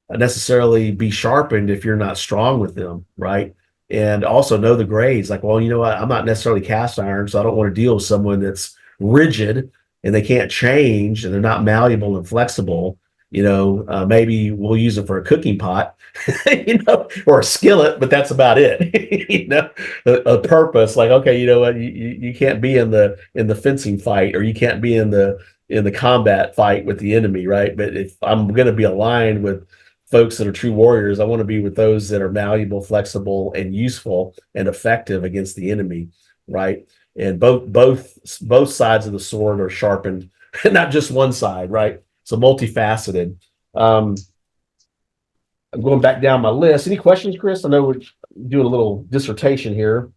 necessarily be sharpened if you're not strong with them, right? And also know the grades. Like, well, I'm not necessarily cast iron, so I don't want to deal with someone that's rigid and they can't change and they're not malleable and flexible. Maybe we'll use it for a cooking pot, or a skillet, but that's about it. A purpose, like, okay, you can't be in the fencing fight, or you can't be in the combat fight with the enemy, right? But if I'm going to be aligned with folks that are true warriors, I want to be with those that are malleable, flexible, and useful and effective against the enemy, right? And both sides of the sword are sharpened, not just one side, right? So multifaceted. I'm going back down my list. Any questions, Chris? I know we're doing a little dissertation here.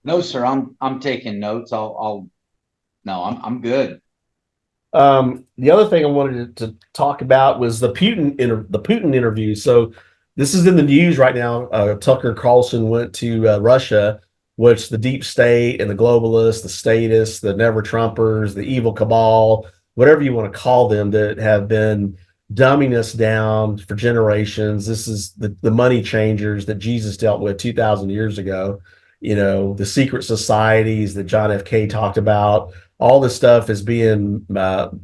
No, sir. I'm taking notes. I'm good. The other thing I wanted to talk about was the Putin interview. So this is in the news right now. Tucker Carlson went to Russia, which the deep state and the globalists, the statists, the never Trumpers, the evil cabal, whatever you want to call them, that have been dumbing us down for generations. This is the money changers that Jesus dealt with 2,000 years ago. The secret societies that John F. K talked about. All this stuff is being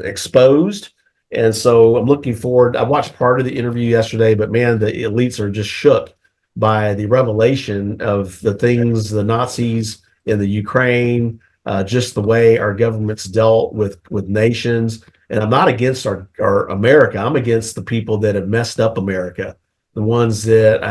exposed, And so I'm looking forward. I watched part of the interview yesterday, but man, the elites are just shook by the revelation of the things, the Nazis in the Ukraine, just the way our government's dealt with nations. And I'm not against our America. I'm against the people that have messed up America, the ones that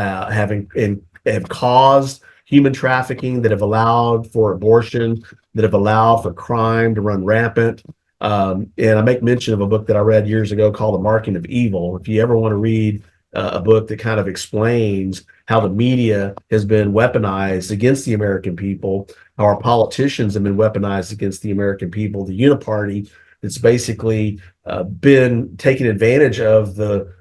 have caused human trafficking, that have allowed for abortion, that have allowed for crime to run rampant. And I make mention of a book that I read years ago called The Marking of Evil. If you ever want to read a book that kind of explains how the media has been weaponized against the American people, how our politicians have been weaponized against the American people, the uniparty that's basically been taking advantage of the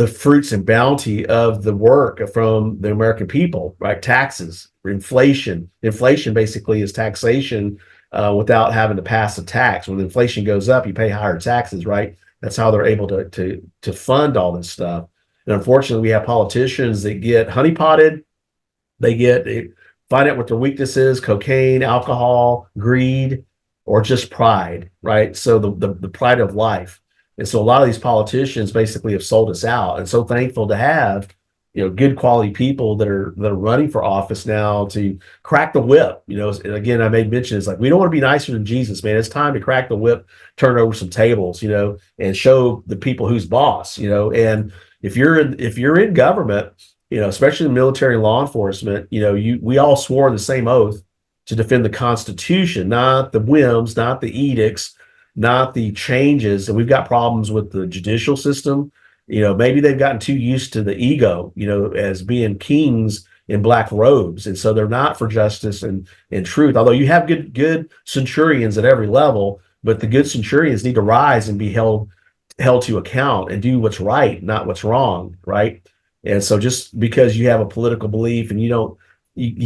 fruits and bounty of the work from the American people, right? Taxes, inflation. Inflation basically is taxation without having to pass a tax. When inflation goes up, you pay higher taxes, right? That's how they're able to fund all this stuff. And unfortunately, we have politicians that get honeypotted. They find out what their weakness is: cocaine, alcohol, greed, or just pride, right? So the pride of life. And so a lot of these politicians basically have sold us out. And so thankful to have, good quality people that are running for office now to crack the whip. And again, I made mention, it's like, we don't want to be nicer than Jesus, man. It's time to crack the whip, turn over some tables, and show the people who's boss. And if you're in government, especially in military and law enforcement, we all swore the same oath to defend the Constitution, not the whims, not the edicts, not the changes. And we've got problems with the judicial system. Maybe they've gotten too used to the ego, as being kings in black robes. And so they're not for justice and truth. Although you have good centurions at every level, but the good centurions need to rise and be held to account and do what's right, not what's wrong, right? And so just because you have a political belief and you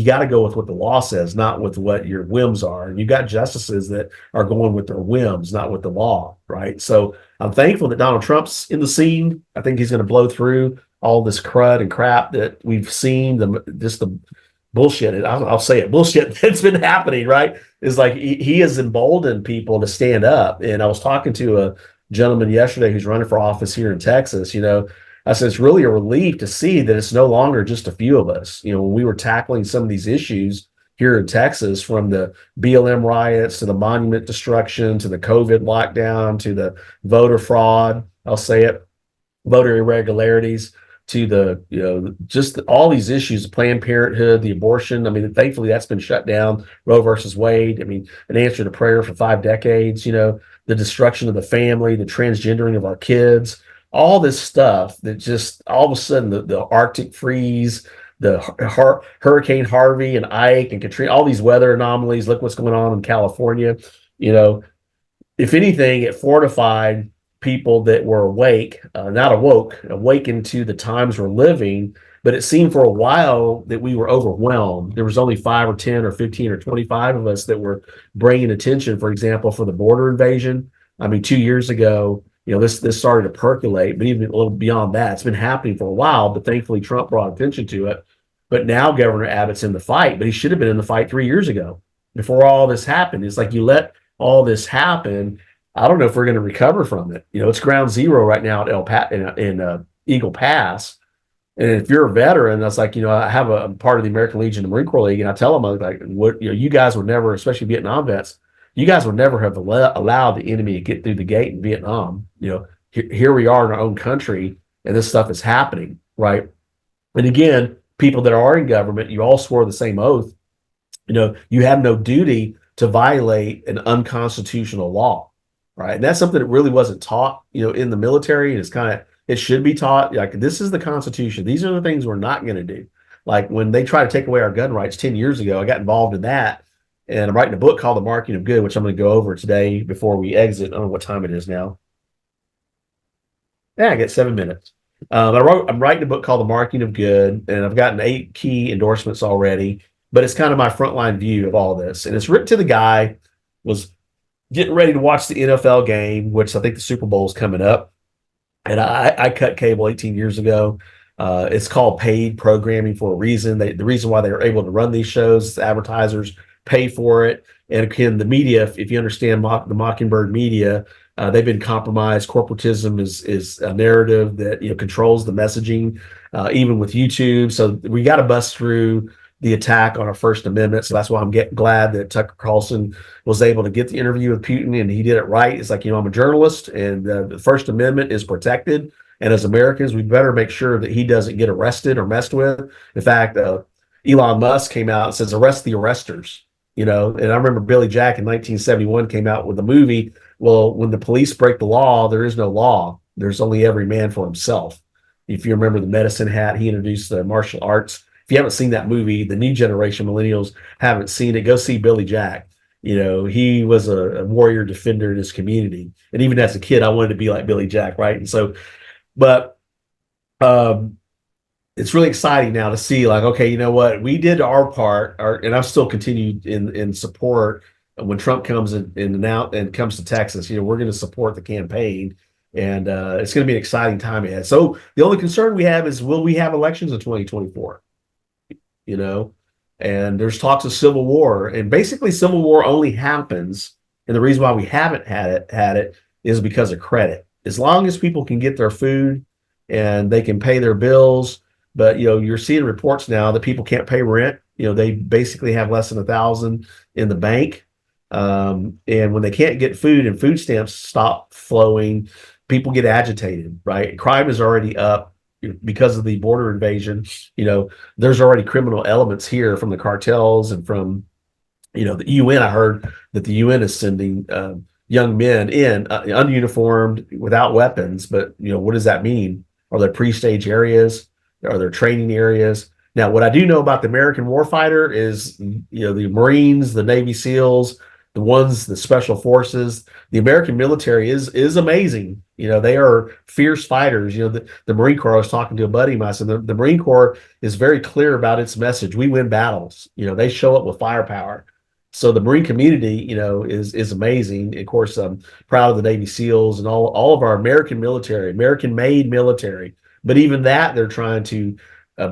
got to go with what the law says, not with what your whims are. And you've got justices that are going with their whims, not with the law, right? So I'm thankful that Donald Trump's in the scene. I think he's going to blow through all this crud and crap that we've seen, the bullshit, I'll say it, bullshit that's been happening, right? Is like he has emboldened people to stand up. And I was talking to a gentleman yesterday who's running for office here in Texas. I said, it's really a relief to see that it's no longer just a few of us. When we were tackling some of these issues here in Texas, from the BLM riots to the monument destruction, to the COVID lockdown, to the voter fraud, I'll say it, voter irregularities, to just all these issues, Planned Parenthood, the abortion. I mean, thankfully that's been shut down. Roe versus Wade. I mean, an answer to prayer for 5 decades, the destruction of the family, the transgendering of our kids, all this stuff that just all of a sudden the Arctic freeze, the Hurricane Harvey and Ike and Katrina, all these weather anomalies. Look what's going on in California. If anything, it fortified people that were awake, not awakened to the times we're living. But it seemed for a while that we were overwhelmed. There was only 5 or 10 or 15 or 25 of us that were bringing attention, for example, for the border invasion. I mean, 2 years ago, this started to percolate, but even a little beyond that, it's been happening for a while, but thankfully Trump brought attention to it. But now Governor Abbott's in the fight, but he should have been in the fight 3 years ago before all this happened. It's like, you let all this happen. I don't know if we're going to recover from it. It's ground zero right now at in Eagle Pass. And if you're a veteran, that's like, I have a part of the American Legion and Marine Corps League, and I tell them, like, what, you guys would never, especially Vietnam vets, you guys would never have allowed the enemy to get through the gate in Vietnam. Here we are in our own country, and this stuff is happening, right? And again, people that are in government, you all swore the same oath. You have no duty to violate an unconstitutional law, right? And that's something that really wasn't taught, in the military. And it should be taught. Like, this is the Constitution. These are the things we're not going to do. Like when they try to take away our gun rights 10 years ago, I got involved in that. And I'm writing a book called The Marking of Good, which I'm going to go over today before we exit. I don't know what time it is now. Yeah, I get 7 minutes. I'm writing a book called The Marking of Good, and I've gotten 8 key endorsements already. But it's kind of my frontline view of all this. And it's written to the guy was getting ready to watch the NFL game, which I think the Super Bowl is coming up. And I cut cable 18 years ago. It's called paid programming for a reason. The reason why they were able to run these shows, advertisers pay for it. And again, the media, if you understand the Mockingbird media, they've been compromised. Corporatism is a narrative that controls the messaging, even with YouTube. So we got to bust through the attack on our First Amendment. So that's why I'm glad that Tucker Carlson was able to get the interview with Putin, and he did it right. It's like, I'm a journalist, and the First Amendment is protected. And as Americans, we better make sure that he doesn't get arrested or messed with. In fact, Elon Musk came out and says, arrest the arresters. And I remember Billy Jack in 1971 came out with a movie. Well, when the police break the law, there is no law. There's only every man for himself. If you remember the Medicine Hat, he introduced the martial arts. If you haven't seen that movie, the new generation millennials haven't seen it, go see Billy Jack. He was a warrior defender in his community. And even as a kid, I wanted to be like Billy Jack, right? And so, but it's really exciting now to see, like, okay, you know what, we did our part, and I've still continued in support when Trump comes in and out and comes to Texas. We're going to support the campaign, and it's going to be an exciting time ahead. So the only concern we have is, will we have elections in 2024? And there's talks of civil war, and basically civil war only happens, and the reason why we haven't had it is because of credit. As long as people can get their food and they can pay their bills. But you're seeing reports now that people can't pay rent. They basically have less than $1,000 in the bank, and when they can't get food and food stamps stop flowing, people get agitated. Right, crime is already up because of the border invasion. There's already criminal elements here from the cartels and from the UN. I heard that the UN is sending young men in ununiformed, without weapons. But what does that mean? Are there pre-stage areas? Are there training areas? Now, what I do know about the American warfighter is, the Marines, the Navy SEALs, the special forces, the American military is amazing. They are fierce fighters. The Marine Corps, I was talking to a buddy of mine, said the Marine Corps is very clear about its message. We win battles. They show up with firepower. So the Marine community, is amazing. Of course, I'm proud of the Navy SEALs and all of our American military, American-made military. But even that, they're trying to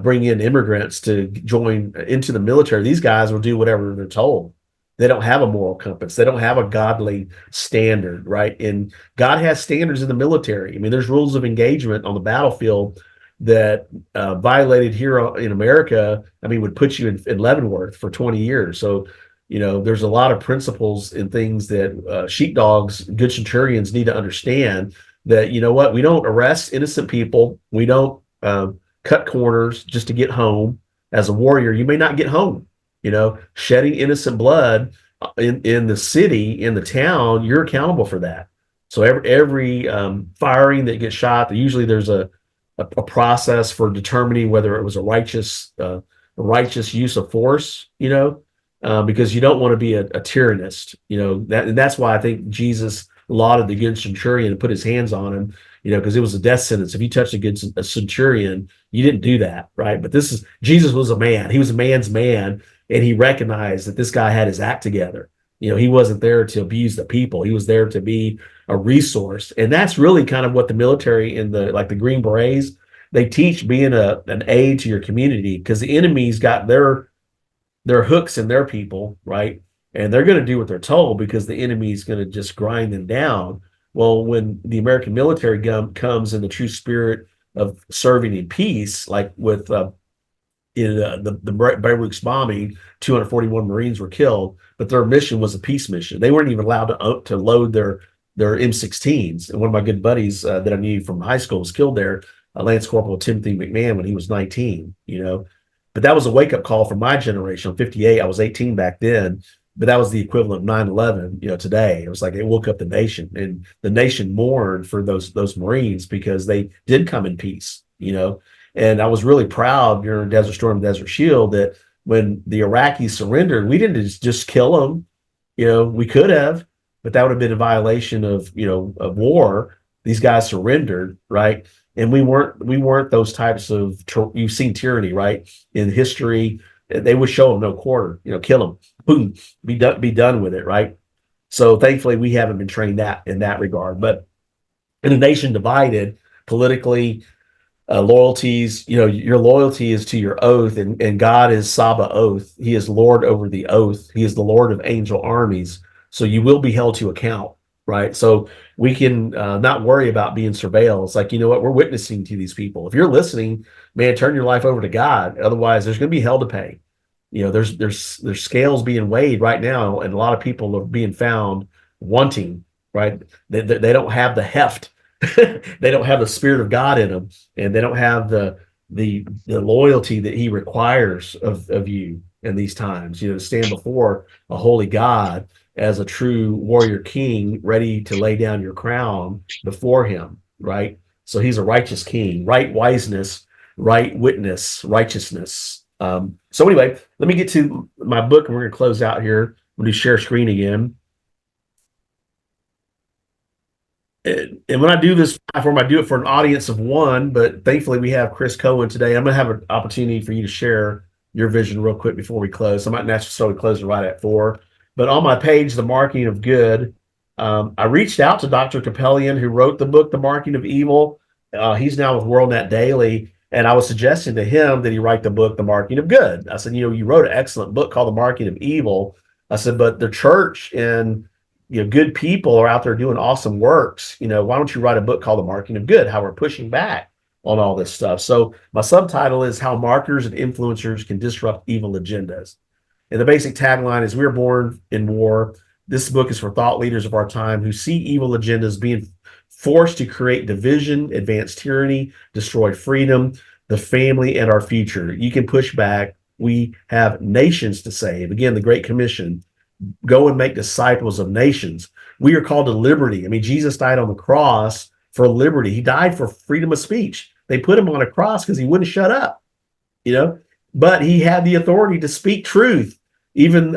bring in immigrants to join into the military. These guys will do whatever they're told. They don't have a moral compass. They don't have a godly standard, right? And God has standards in the military. I mean, there's rules of engagement on the battlefield that violated here in America, would put you in Leavenworth for 20 years. So, there's a lot of principles and things that sheepdogs, good centurions need to understand. That, we don't arrest innocent people. We don't cut corners just to get home. As a warrior, you may not get home. Shedding innocent blood in the city, in the town, you're accountable for that. So every firing that gets shot, usually there's a process for determining whether it was a righteous use of force. Because you don't want to be a tyrannist. And that's why I think Jesus lauded the good centurion and put his hands on him, because it was a death sentence. If you touched a centurion, you didn't do that, right? But Jesus was a man. He was a man's man, and he recognized that this guy had his act together. He wasn't there to abuse the people. He was there to be a resource. And that's really kind of what the military and the Green Berets, they teach, being an aid to your community, because the enemy's got their hooks in their people, right? And they're going to do what they're told, because the enemy is going to just grind them down. Well, when the American military comes in the true spirit of serving in peace, like with in the Beirut bombing, 241 Marines were killed, but their mission was a peace mission. They weren't even allowed to load their M16s. And one of my good buddies that I knew from high school was killed there, Lance Corporal Timothy McMahon, when he was 19. But that was a wake-up call for my generation. I'm 58. I was 18 back then. But that was the equivalent of 9/11, today. It was like it woke up the nation, and the nation mourned for those Marines, because they did come in peace, And I was really proud during Desert Storm, Desert Shield, that when the Iraqis surrendered, we didn't just kill them. We could have, but that would have been a violation of war. These guys surrendered, right? And we weren't those types of, you've seen tyranny, right? In history, they would show them no quarter, kill them, boom, be done with it, right? So thankfully, we haven't been trained in that regard. But in a nation divided politically, loyalties, your loyalty is to your oath, and God is Saba oath. He is Lord over the oath. He is the Lord of angel armies. So you will be held to account, right? So we can not worry about being surveilled. It's like, you know what? We're witnessing to these people. If you're listening, man, turn your life over to God. Otherwise, there's going to be hell to pay. There's scales being weighed right now, and a lot of people are being found wanting, right? They don't have the heft. They don't have the spirit of God in them, and they don't have the loyalty that He requires of you in these times. To stand before a holy God as a true warrior king, ready to lay down your crown before Him, right? So He's a righteous king, right wiseness, right witness, righteousness. So anyway, let me get to my book, and we're going to close out here. We'll do share screen again. And when I do this platform, I do it for an audience of one, but thankfully we have Chris Cohen today. I'm going to have an opportunity for you to share your vision real quick before we close. I might necessarily close it right at 4, but on my page, The Marketing of Good, I reached out to Dr. Capellian, who wrote the book, The Marketing of Evil. He's now with WorldNet Daily, and I was suggesting to him that he write the book, The Marketing of Good. I said, you wrote an excellent book called The Marketing of Evil. I said, but the church and good people are out there doing awesome works. Why don't you write a book called The Marketing of Good? How we're pushing back on all this stuff. So my subtitle is How Marketers and Influencers Can Disrupt Evil Agendas. And the basic tagline is, we are born in war. This book is for thought leaders of our time who see evil agendas being forced to create division, advance tyranny, destroy freedom, the family, and our future. You can push back. We have nations to save. Again, the Great Commission. Go and make disciples of nations. We are called to liberty. I mean, Jesus died on the cross for liberty. He died for freedom of speech. They put him on a cross because he wouldn't shut up, but he had the authority to speak truth. Even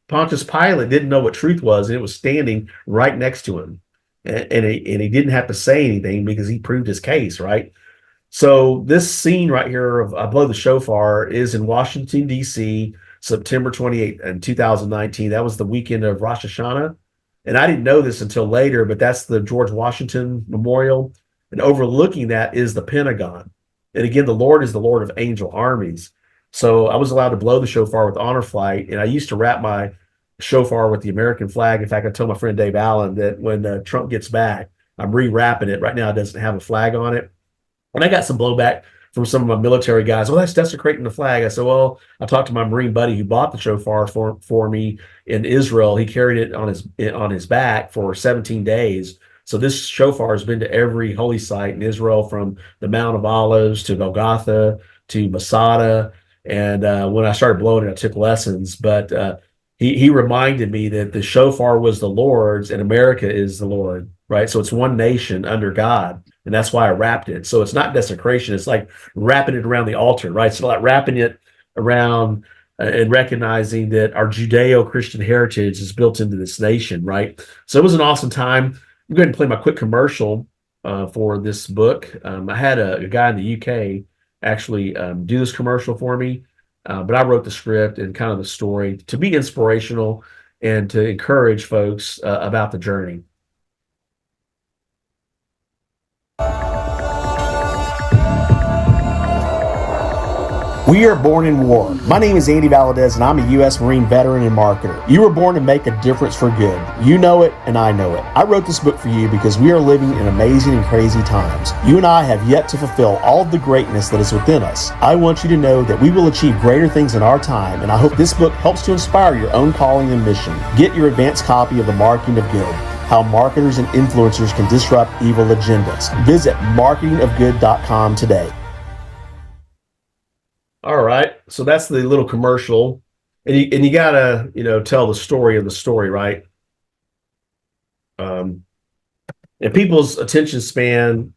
Pontius Pilate didn't know what truth was, and it was standing right next to him. And he didn't have to say anything because he proved his case, right? So this scene right here of I Blow the Shofar is in Washington, D.C., September 28th in 2019. That was the weekend of Rosh Hashanah. And I didn't know this until later, but that's the George Washington Memorial. And overlooking that is the Pentagon. And again, the Lord is the Lord of angel armies. So I was allowed to blow the shofar with honor flight. And I used to wrap my shofar with the American flag. In fact, I told my friend Dave Allen that when Trump gets back, I'm rewrapping it. Right now, it doesn't have a flag on it. And I got some blowback from some of my military guys. Well, that's desecrating the flag. I said, well, I talked to my Marine buddy who bought the shofar for me in Israel. He carried it on his back for 17 days. So this shofar has been to every holy site in Israel, from the Mount of Olives to Golgotha to Masada. And when I started blowing it, I took lessons. But he reminded me that the shofar was the Lord's and America is the Lord, right? So it's one nation under God. And that's why I wrapped it. So it's not desecration. It's like wrapping it around the altar, right? So like wrapping it around and recognizing that our Judeo-Christian heritage is built into this nation, right? So it was an awesome time. I'm going to play my quick commercial for this book. I had a guy in the UK actually do this commercial for me, but I wrote the script and kind of the story to be inspirational and to encourage folks about the journey. We are born in war. My name is Andy Valadez, and I'm a U.S. Marine veteran and marketer. You were born to make a difference for good. You know it, and I know it. I wrote this book for you because we are living in amazing and crazy times. You and I have yet to fulfill all of the greatness that is within us. I want you to know that we will achieve greater things in our time, and I hope this book helps to inspire your own calling and mission. Get your advanced copy of The Marketing of Good: How Marketers and Influencers Can Disrupt Evil Agendas. Visit marketingofgood.com today. All right, so that's the little commercial, and you gotta tell the story of the story, right? And people's attention span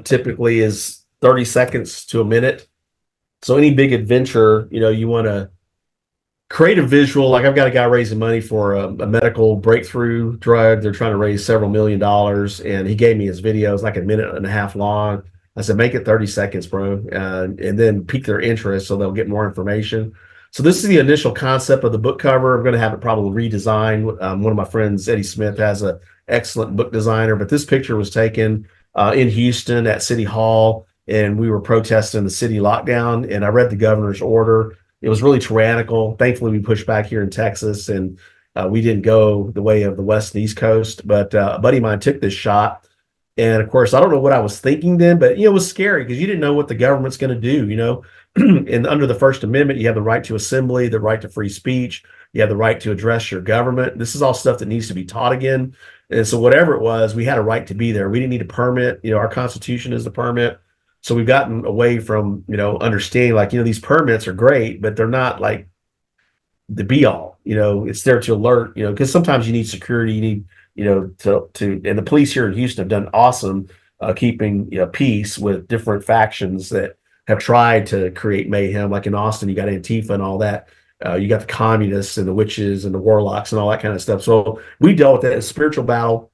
typically is 30 seconds to a minute. So any big adventure, you want to create a visual. Like I've got a guy raising money for a medical breakthrough drug. They're trying to raise several $1 million, and he gave me his videos like a minute and a half long. I said, make it 30 seconds, bro, and then pique their interest so they'll get more information. So this is the initial concept of the book cover. I'm going to have it probably redesigned. One of my friends, Eddie Smith, has an excellent book designer, but this picture was taken in Houston at City Hall, and we were protesting the city lockdown. And I read the governor's order. It was really tyrannical. Thankfully, we pushed back here in Texas, and we didn't go the way of the West and East Coast. But a buddy of mine took this shot. And of course, I don't know what I was thinking then, but it was scary because you didn't know what the government's going to do. And under the First Amendment, you have the right to assembly, the right to free speech, you have the right to address your government. This is all stuff that needs to be taught again. And so whatever it was, we had a right to be there. We didn't need a permit. Our Constitution is the permit. So we've gotten away from, understanding like, these permits are great, but they're not like the be all. It's there to alert, because sometimes you need security, you need, and the police here in Houston have done awesome keeping peace with different factions that have tried to create mayhem. Like in Austin, you got Antifa and all that. You got the communists and the witches and the warlocks and all that kind of stuff. So we dealt with that as spiritual battle.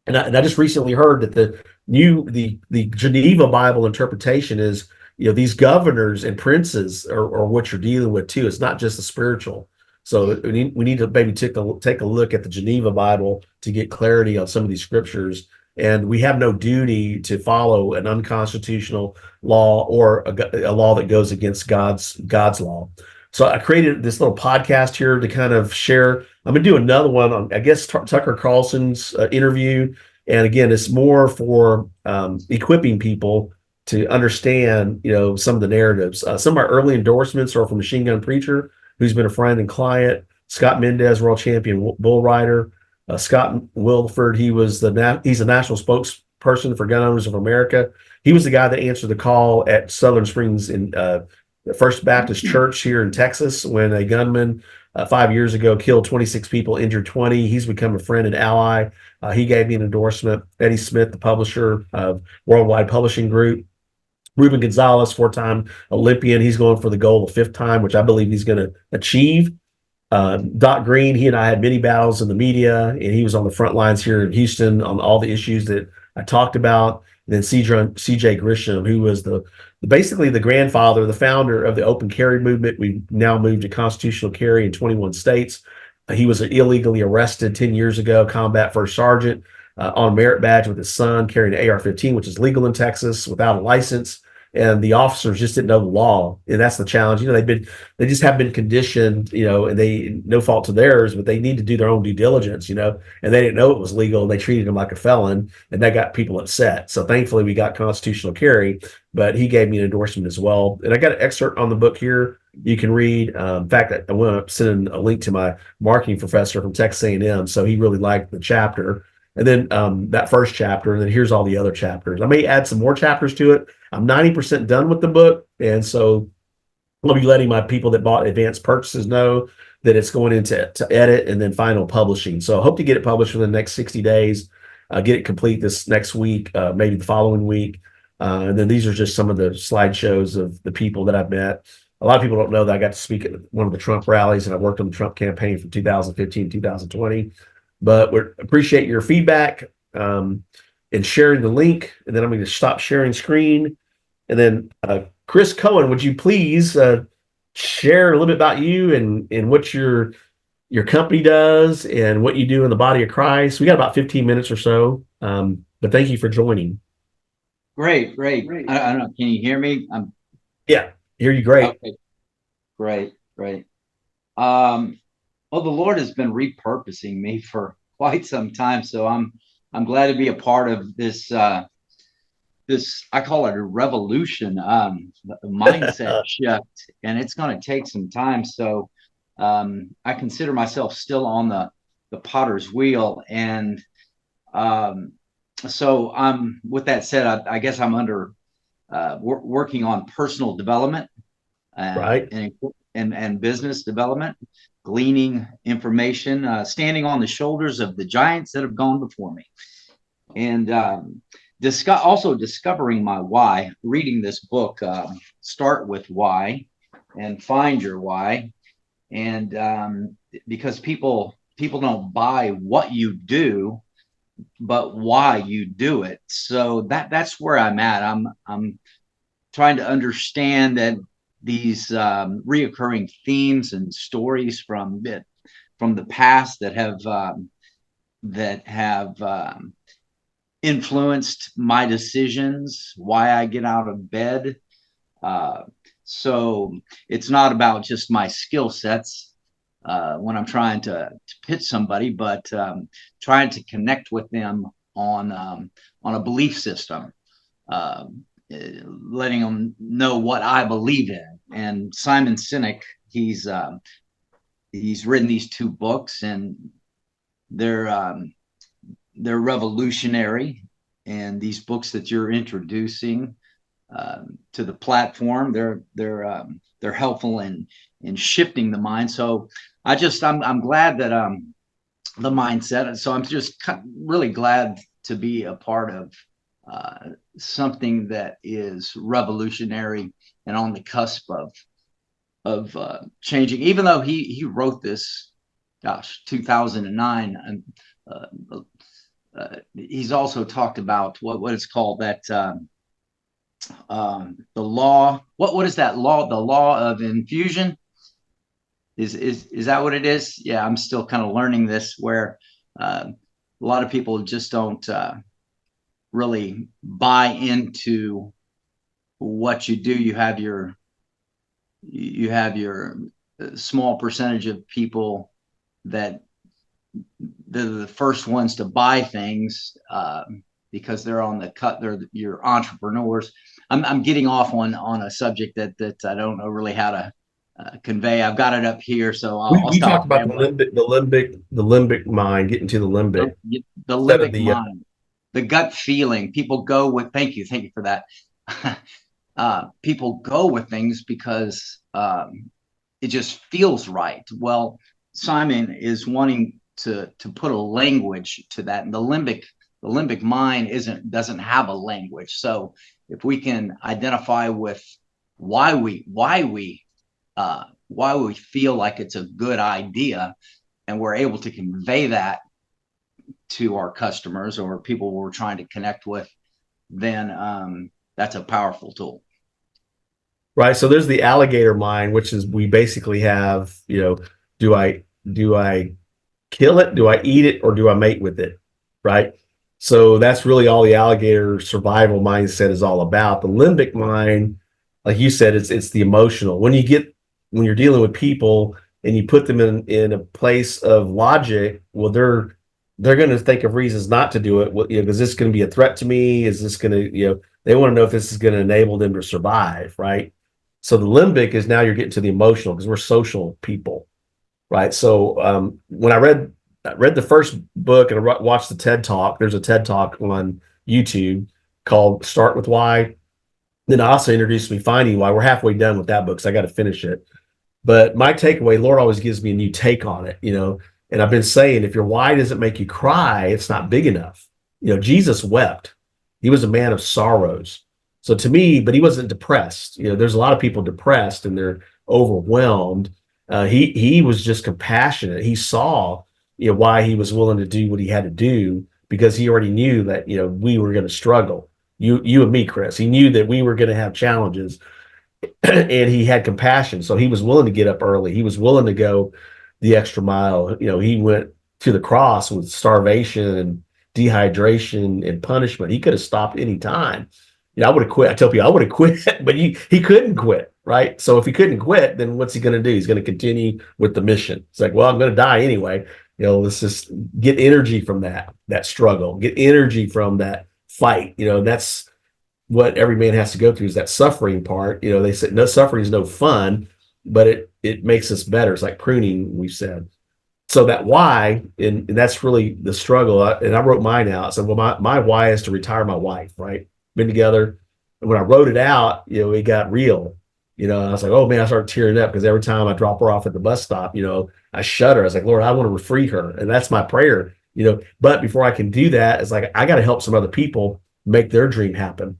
And I just recently heard that the Geneva Bible interpretation is, these governors and princes are what you're dealing with too. It's not just the spiritual. So we need to maybe take a look at the Geneva Bible to get clarity on some of these scriptures. And we have no duty to follow an unconstitutional law or a law that goes against God's law. So I created this little podcast here to kind of share. I'm going to do another one on, I guess, Tucker Carlson's interview. And again, it's more for equipping people to understand, some of the narratives. Some of our early endorsements are from Machine Gun Preacher, who's been a friend and client. Scott Mendez, world champion bull rider. Scott Wilford, he's a national spokesperson for Gun Owners of America. He was the guy that answered the call at Southern Springs in the First Baptist Church here in Texas when a gunman 5 years ago killed 26 people, injured 20. He's become a friend and ally. He gave me an endorsement. Eddie Smith, the publisher of Worldwide Publishing Group. Ruben Gonzalez, 4-time Olympian. He's going for the goal of 5th time, which I believe he's going to achieve. Doc Green, he and I had many battles in the media, and he was on the front lines here in Houston on all the issues that I talked about. And then CJ Grisham, who was basically the grandfather, the founder of the open carry movement. We now moved to constitutional carry in 21 states. He was illegally arrested 10 years ago, combat first sergeant, on a merit badge with his son, carrying an AR-15, which is legal in Texas without a license. And the officers just didn't know the law. And that's the challenge. They just have been conditioned, and they, no fault to theirs, but they need to do their own due diligence, and they didn't know it was legal, and they treated him like a felon, and that got people upset. So thankfully we got constitutional carry, but he gave me an endorsement as well. And I got an excerpt on the book here you can read. In fact, I want to send a link to my marketing professor from Texas A&M. So he really liked the chapter. And then that first chapter, and then here's all the other chapters. I may add some more chapters to it. I'm 90% done with the book. And so I'll be letting my people that bought advanced purchases know that it's going into edit and then final publishing. So I hope to get it published within the next 60 days, get it complete this next week, maybe the following week. And then these are just some of the slideshows of the people that I've met. A lot of people don't know that I got to speak at one of the Trump rallies, and I worked on the Trump campaign from 2015, 2020. But we appreciate your feedback and sharing the link. And then I'm going to stop sharing screen. And then Chris Cohen, would you please share a little bit about you and what your company does and what you do in the body of Christ? We got about 15 minutes or so, but thank you for joining. Great. I don't know. Can you hear me? Yeah, hear you great. Okay. Great. Well, the Lord has been repurposing me for quite some time, so I'm glad to be a part of this. This, I call it a revolution, mindset shift, and it's going to take some time. So I consider myself still on the potter's wheel, and so with that said, I guess I'm under working on personal development, Right. and business development, gleaning information, standing on the shoulders of the giants that have gone before me, and also discovering my why. Reading this book, Start with Why and Find Your Why, and because people don't buy what you do, but why you do it. So that's where I'm at. I'm trying to understand that these reoccurring themes and stories from the past that have influenced my decisions, why I get out of bed. So it's not about just my skill sets when I'm trying to pitch somebody, but trying to connect with them on a belief system, uh, letting them know what I believe in. And Simon Sinek, he's written these 2 books, and they're revolutionary. And these books that you're introducing to the platform, they're helpful in shifting the mind. So I'm glad that the mindset. So I'm just really glad to be a part of something that is revolutionary and on the cusp of changing. Even though he wrote this, 2009, and he's also talked about what it's called, that the law. What is that law? The law of infusion. Is that what it is? Yeah, I'm still kind of learning this, where a lot of people just don't really buy into what you do. You have your small percentage of people that they're the first ones to buy things because they're on the cut. They're your entrepreneurs. I'm getting off on a subject that I don't know really how to convey. I've got it up here, so I'll We stop. talked about the limbic mind, getting to the limbic. The Instead of limbic mind, the gut feeling. People go with. Thank you for that. People go with things because it just feels right. Well, Simon is wanting to put a language to that, and the limbic mind doesn't have a language. So if we can identify with why we feel like it's a good idea, and we're able to convey that to our customers or people we're trying to connect with, then that's a powerful tool. Right. So there's the alligator mind, which is we basically have, do I kill it? Do I eat it, or do I mate with it? Right. So that's really all the alligator survival mindset is all about. The limbic mind, like you said, it's the emotional. When you're dealing with people and you put them in a place of logic, well, they're going to think of reasons not to do it. Well, is this going to be a threat to me? Is this going to, they want to know if this is going to enable them to survive, right? So the limbic is now you're getting to the emotional, because we're social people, right? So when I read the first book and I watched the TED Talk, there's a TED Talk on YouTube called Start With Why. Then I also introduced me Finding Why. We're halfway done with that book, so I got to finish it. But my takeaway, Lord always gives me a new take on it, and I've been saying, if your why doesn't make you cry, it's not big enough. Jesus wept. He was a man of sorrows. So to me, but he wasn't depressed. There's a lot of people depressed and they're overwhelmed. He was just compassionate. He saw, why he was willing to do what he had to do, because he already knew that, we were going to struggle. You and me, Chris. He knew that we were going to have challenges, and he had compassion. So he was willing to get up early. He was willing to go the extra mile. He went to the cross with starvation and dehydration and punishment. He could have stopped any time. I would have quit. I tell people I would have quit, but he couldn't quit, right? So if he couldn't quit, then what's he going to do? He's going to continue with the mission. It's like, well, I'm going to die anyway. Let's just get energy from that struggle, get energy from that fight. That's what every man has to go through, is that suffering part. They say no suffering is no fun, but it makes us better. It's like pruning, we've said. So that why, and that's really the struggle. And I wrote mine out. I said, well, my why is to retire my wife, right? Been together. And when I wrote it out, it got real. I was like, oh man, I started tearing up, because every time I drop her off at the bus stop, I shudder. I was like, Lord, I want to free her. And that's my prayer, but before I can do that, it's like, I got to help some other people make their dream happen.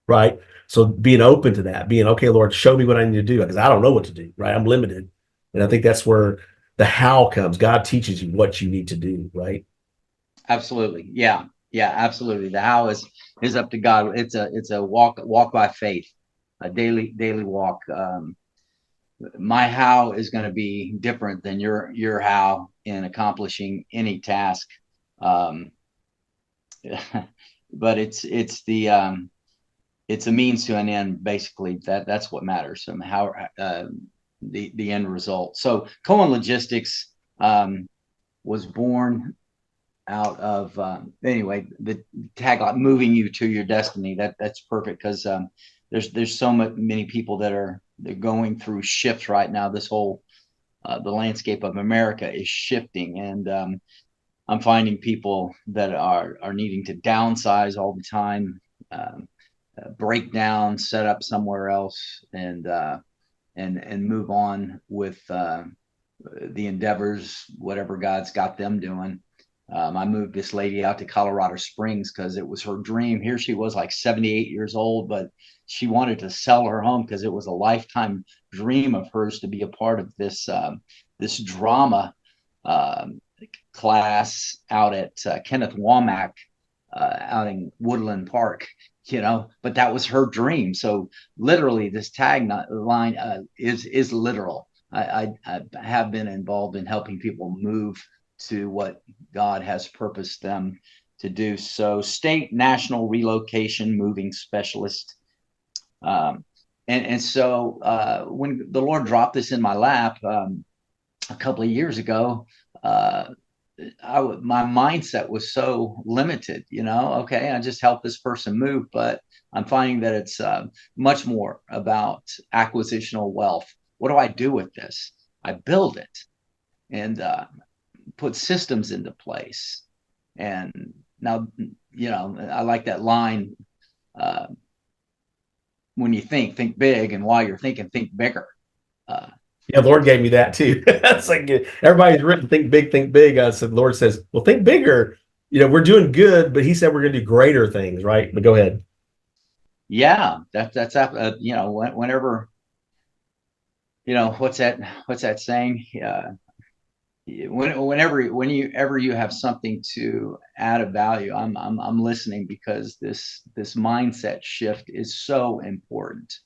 Right. So being open to that, being, okay, Lord, show me what I need to do, because I don't know what to do. Right. I'm limited. And I think that's where the how comes. God teaches you what you need to do. Right. Absolutely. Yeah. Yeah, absolutely. The how is up to God. It's a walk by faith, a daily walk. My how is going to be different than your how in accomplishing any task. but it's a means to an end. Basically, that's what matters. How the end result. So Cohen Logistics was born out of anyway, the tagline "moving you to your destiny." That's perfect, because there's so many people they're going through shifts right now. This whole the landscape of America is shifting, and I'm finding people that are needing to downsize all the time, break down, set up somewhere else, and move on with the endeavors, whatever God's got them doing. I moved this lady out to Colorado Springs because it was her dream. Here she was, like 78 years old, but she wanted to sell her home because it was a lifetime dream of hers to be a part of this this drama class out at Kenneth Womack out in Woodland Park, but that was her dream. So literally this tagline is literal. I have been involved in helping people move to what God has purposed them to do. So state, national relocation moving specialist. And so when the Lord dropped this in my lap a couple of years ago, my mindset was so limited. Okay, I just helped this person move, but I'm finding that it's much more about acquisitional wealth. What do I do with this? I build it and put systems into place. And now, I like that line, when you think big, and while you're thinking, think bigger. Yeah, the Lord gave me that too. It's like everybody's written think big. I said, the Lord says, well, think bigger. We're doing good, but he said we're going to do greater things, right? But go ahead. Yeah, that's whenever, what's that saying? Whenever you have something to add a value, I'm listening, because this mindset shift is so important,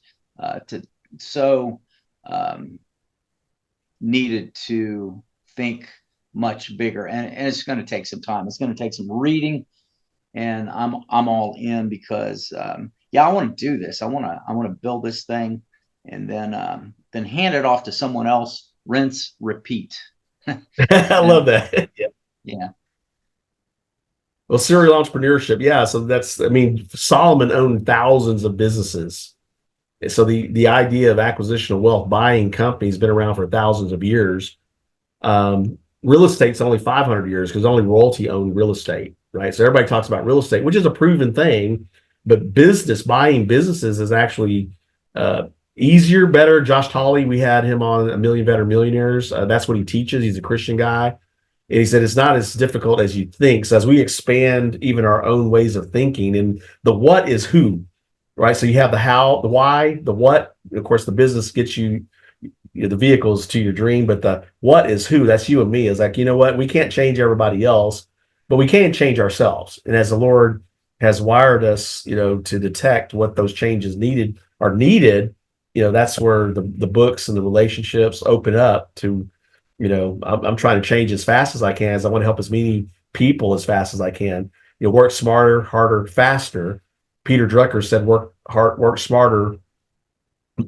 needed to think much bigger, and it's going to take some time. It's going to take some reading, and I'm all in, because I want to do this. I want to build this thing, and then hand it off to someone else. Rinse, repeat. I love that. Yeah. Well, serial entrepreneurship. Yeah. So Solomon owned thousands of businesses. So the idea of acquisition of wealth, buying companies, been around for thousands of years. Real estate's only 500 years, because only royalty owned real estate, right? So everybody talks about real estate, which is a proven thing, but buying businesses is actually easier, better. Josh Hawley, we had him on A Million Better Millionaires. That's what he teaches. He's a Christian guy. And he said it's not as difficult as you think. So as we expand even our own ways of thinking, and the what is who, right? So you have the how, the why, the what. Of course, the business gets you, the vehicles to your dream, but the what is who, that's you and me. Is like, what? We can't change everybody else, but we can change ourselves. And as the Lord has wired us, to detect what those changes are needed, that's where the books and the relationships open up to, I'm trying to change as fast as I can, as I want to help as many people as fast as I can. Work smarter, harder, faster. Peter Drucker said, work smarter,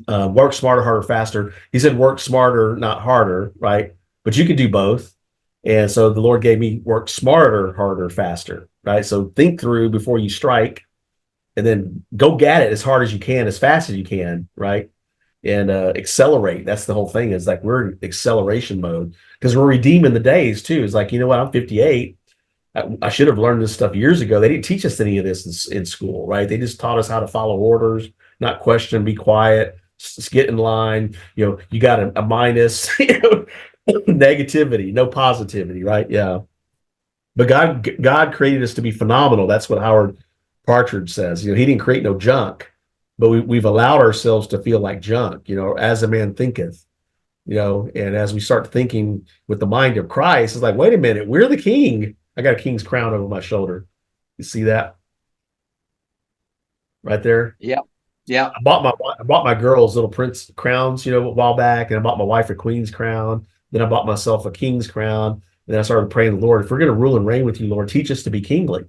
harder, faster. He said, work smarter, not harder, right? But you can do both. And so the Lord gave me work smarter, harder, faster, right? So think through before you strike, and then go get it as hard as you can, as fast as you can, right? And accelerate. That's the whole thing, is like we're in acceleration mode, because we're redeeming the days too. It's like, I'm 58. I should have learned this stuff years ago. They didn't teach us any of this in school, right? They just taught us how to follow orders, not question, be quiet, just get in line. You got a minus, negativity, no positivity, right? Yeah. But God created us to be phenomenal. That's what Howard Partridge says. He didn't create no junk, but we've allowed ourselves to feel like junk, as a man thinketh, and as we start thinking with the mind of Christ, it's like, wait a minute, we're the king. I got a king's crown over my shoulder. You see that right there? Yeah. Yeah. I bought my girls little prince crowns, a while back, and I bought my wife a queen's crown. Then I bought myself a king's crown. And then I started praying, Lord, if we're going to rule and reign with you, Lord, teach us to be kingly.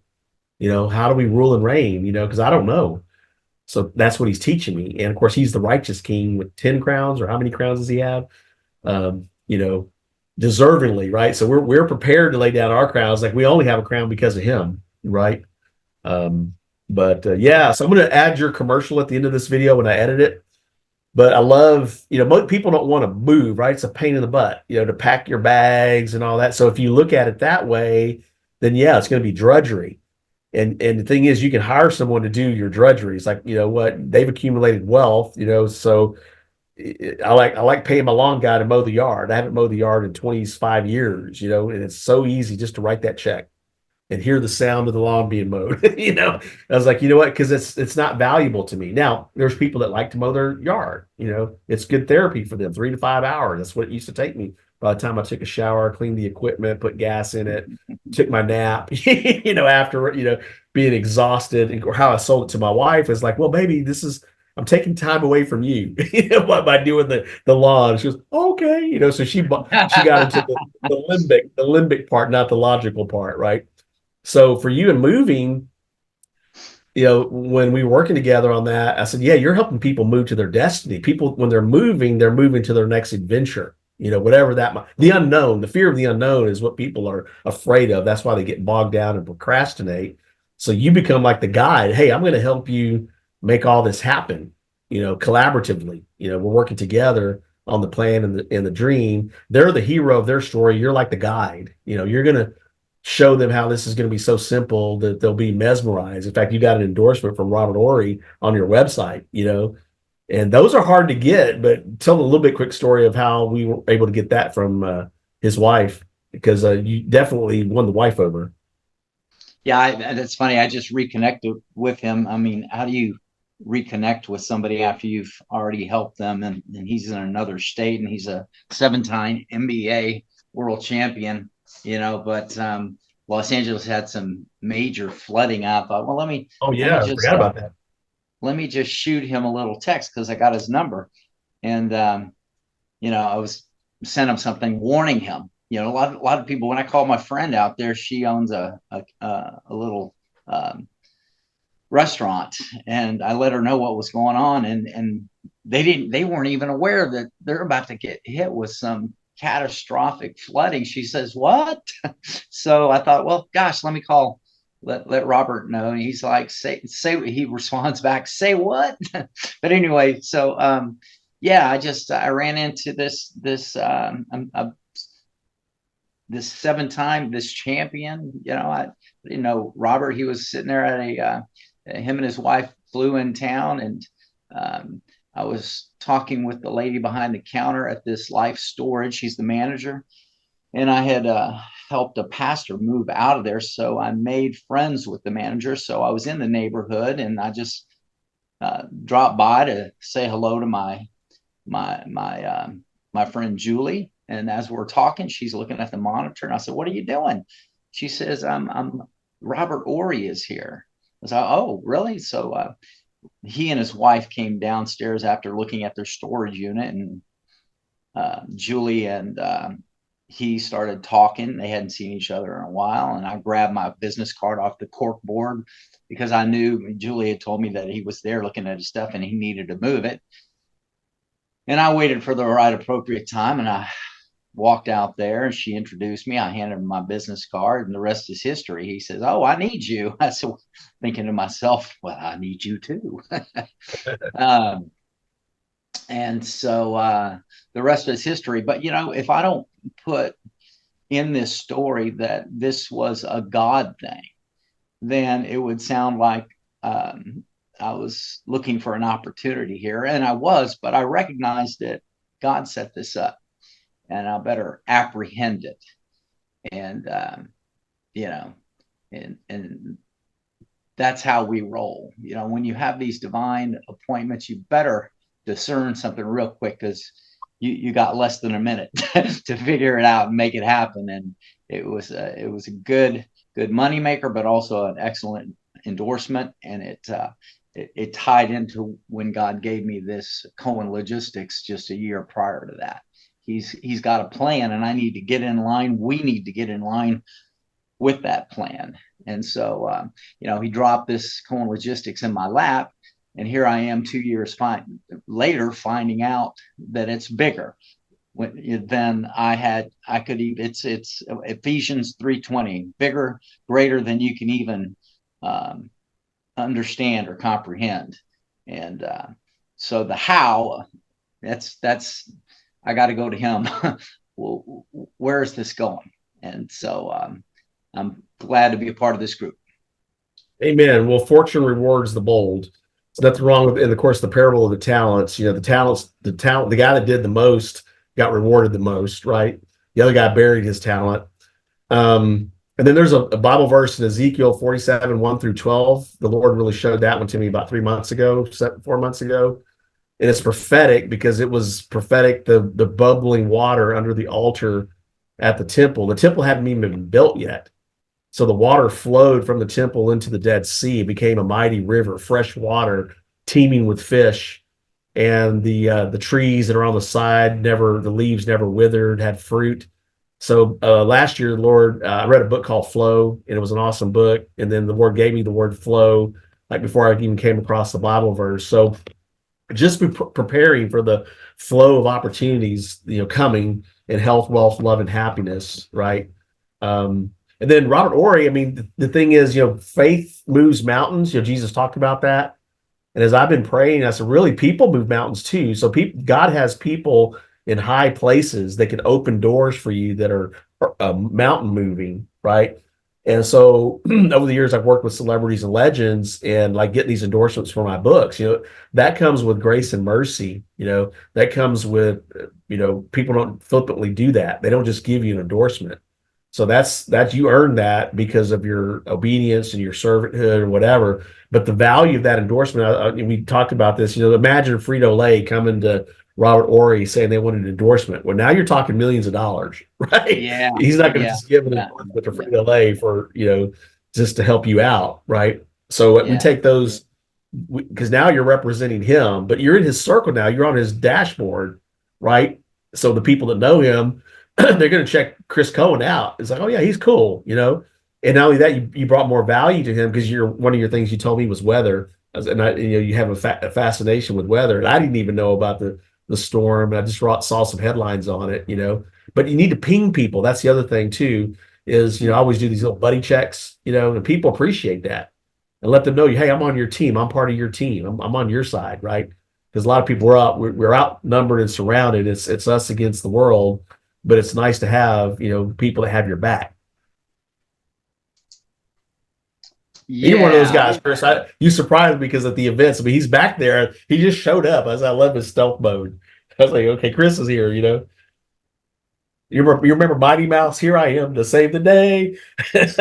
How do we rule and reign? Because I don't know. So that's what he's teaching me. And of course, he's the righteous king with 10 crowns, or how many crowns does he have? Um, you know, Deservingly, right? So we're prepared to lay down our crowns. Like we only have a crown because of him, right? Um, but yeah, so I'm going to add your commercial at the end of this video when I edit it. But I love, most people don't want to move, right? It's a pain in the butt, to pack your bags and all that. So if you look at it that way, then yeah, it's going to be drudgery. And the thing is, you can hire someone to do your drudgery. It's like, what, they've accumulated wealth, so I like paying my lawn guy to mow the yard. I haven't mowed the yard in 25 years, and it's so easy just to write that check and hear the sound of the lawn being mowed. I was like, you know what? Because it's not valuable to me. Now, there's people that like to mow their yard. It's good therapy for them, 3 to 5 hours. That's what it used to take me. By the time I took a shower, cleaned the equipment, put gas in it, took my nap, after being exhausted, or how I sold it to my wife is like, well, baby, I'm taking time away from you, by doing the lawn. She goes, okay, so she got into the limbic part, not the logical part, right? So for you and moving, when we were working together on that, I said, yeah, you're helping people move to their destiny. People, when they're moving to their next adventure, whatever the unknown, the fear of the unknown is what people are afraid of. That's why they get bogged down and procrastinate. So you become like the guide. Hey, I'm going to help you make all this happen, collaboratively. We're working together on the plan and the dream. They're the hero of their story. You're like the guide. You're going to show them how this is going to be so simple that they'll be mesmerized. In fact, you got an endorsement from Robert Ory on your website, and those are hard to get. But tell a little bit quick story of how we were able to get that from his wife, because you definitely won the wife over. Yeah, that's funny. I just reconnected with him. I mean, how do you reconnect with somebody after you've already helped them? And he's in another state, and he's a 7-time NBA world champion, but Los Angeles had some major flooding. I thought, well, Oh let me yeah, I just forgot about that. let me just shoot him a little text, because I got his number. And I was sent him something warning him. A lot of people, when I call my friend out there, she owns a little restaurant, and I let her know what was going on, and they weren't even aware that they're about to get hit with some catastrophic flooding. She says, what? So I thought, well, gosh, let me let Robert know. And he's like, say, he responds back, say what? But anyway, so yeah, I ran into this 7-time champion. I didn't know Robert. He was sitting there at him and his wife flew in town, and I was talking with the lady behind the counter at this Life Storage. She's the manager, and I had helped a pastor move out of there, so I made friends with the manager. So I was in the neighborhood, and I just dropped by to say hello to my friend Julie. And as we're talking, she's looking at the monitor, and I said, what are you doing? She says, I'm Robert Ory is here. I was like, oh, really? So he and his wife came downstairs after looking at their storage unit, and Julie and he started talking. They hadn't seen each other in a while, and I grabbed my business card off the cork board, because I knew Julie had told me that he was there looking at his stuff and he needed to move it. And I waited for the right appropriate time, and I walked out there, and she introduced me. I handed him my business card, and the rest is history. He says, oh, I need you. I said, thinking to myself, well, I need you too. And so the rest is history. But, if I don't put in this story that this was a God thing, then it would sound like I was looking for an opportunity here. And I was, but I recognized that God set this up, and I better apprehend it. And, and that's how we roll. When you have these divine appointments, you better discern something real quick, because you got less than a minute to figure it out and make it happen. And it was a good moneymaker, but also an excellent endorsement. And it tied into when God gave me this Cohen Logistics just a year prior to that. He's got a plan, and I need to get in line. We need to get in line with that plan. And so, he dropped this Cohen Logistics in my lap, and here I am 2 years later finding out that it's bigger than I could even. It's Ephesians 3:20, bigger, greater than you can even understand or comprehend. And so the how, that's I got to go to him. Well, where is this going? And so I'm glad to be a part of this group. Amen. Well, fortune rewards the bold. There's nothing wrong with, and of course, the parable of the talents. The guy that did the most got rewarded the most, right? The other guy buried his talent. And then there's a Bible verse in Ezekiel 47, 1-12. The Lord really showed that one to me about 4 months ago. And it's prophetic because it was prophetic, the bubbling water under the altar at the temple. The temple hadn't even been built yet. So the water flowed from the temple into the Dead Sea. It became a mighty river, fresh water, teeming with fish. And the trees that are on the side, the leaves never withered, had fruit. So last year, Lord, I read a book called Flow, and it was an awesome book. And then the Lord gave me the word flow, like before I even came across the Bible verse. So just be preparing for the flow of opportunities, coming in health, wealth, love, and happiness, right? And then Robert Ory, I mean, the thing is, faith moves mountains. Jesus talked about that. And as I've been praying, I said, really, people move mountains too. So God has people in high places that can open doors for you that are mountain moving, right? And so over the years, I've worked with celebrities and legends and like getting these endorsements for my books. That comes with grace and mercy. That comes with, people don't flippantly do that. They don't just give you an endorsement. So that's you earn that because of your obedience and your servanthood or whatever. But the value of that endorsement, we talked about this, imagine Frito-Lay coming to Robert Ory saying they want an endorsement. Well, now you're talking millions of dollars, right? Yeah. He's not going to just give an endorsement to Frito-Lay for, just to help you out, right? So we take those, because now you're representing him, but you're in his circle now. You're on his dashboard, right? So the people that know him, they're going to check Chris Cohen out. It's like, oh yeah, he's cool, And not only that, you brought more value to him because one of your things you told me was weather, and you have a fascination with weather, and I didn't even know about the storm, and I just saw some headlines on it, But you need to ping people. That's the other thing too. Is I always do these little buddy checks, and people appreciate that, and let them know, hey, I'm on your team. I'm part of your team. I'm on your side, right? Because a lot of people we're outnumbered and surrounded. It's us against the world. But it's nice to have, people that have your back. Yeah. You're one of those guys, Chris. You surprised me because at the events, I mean, he's back there. He just showed up. I love his stealth mode. I was like, okay, Chris is here, You remember Mighty Mouse? Here I am to save the day. And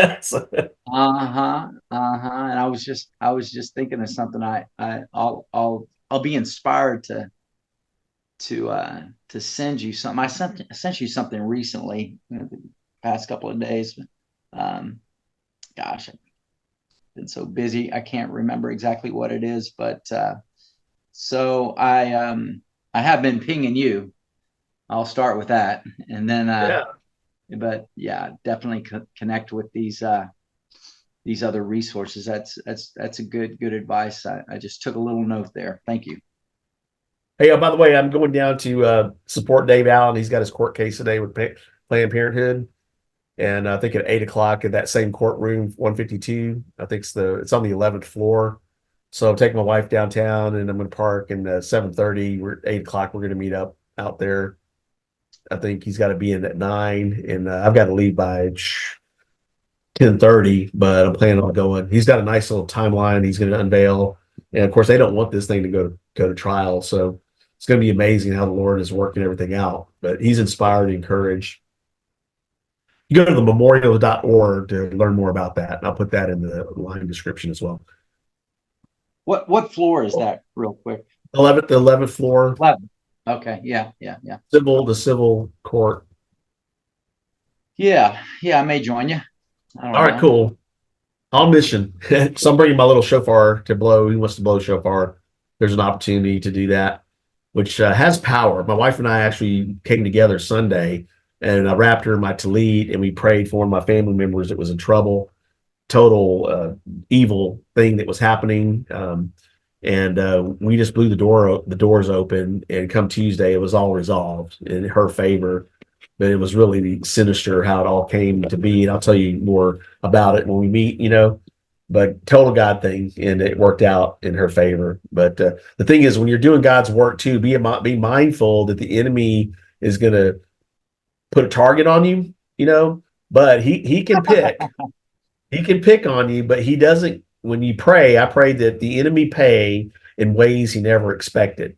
I was just thinking of something. I'll be inspired to send you something. I sent you something recently, the past couple of days. Gosh, I've been so busy I can't remember exactly what it is. But so I have been pinging you. I'll start with that, and then but yeah, definitely connect with these other resources. That's a good advice. I just took a little note there. Thank you. Hey, by the way, I'm going down to support Dave Allen. He's got his court case today with Planned Parenthood, and I think at 8:00 in that same courtroom, 152. I think it's on the 11th floor. So I'm taking my wife downtown, and I'm going to park. And 7:30, we're at 8:00. We're going to meet up out there. I think he's got to be in at 9, and I've got to leave by 10:30. But I'm planning on going. He's got a nice little timeline he's going to unveil, and of course, they don't want this thing to go to trial. So it's going to be amazing how the Lord is working everything out. But he's inspired and encouraged. You go to the memorial.org to learn more about that. And I'll put that in the line description as well. What floor is that, real quick? 11th floor. 11. Okay. Yeah. The civil court. Yeah. I may join you. All right, cool. On mission. So I'm bringing my little shofar to blow. He wants to blow shofar. There's an opportunity to do that, which has power. My wife and I actually came together Sunday And I wrapped her in my tallit, and we prayed for one of my family members that was in trouble, total evil thing that was happening. And we just blew the doors open, and come Tuesday, it was all resolved in her favor. But it was really sinister how it all came to be. And I'll tell you more about it when we meet, but total God thing, and it worked out in her favor. But the thing is, when you're doing God's work too, be mindful that the enemy is going to put a target on you, but he can pick on you, but he doesn't. When you pray, I pray that the enemy pay in ways he never expected.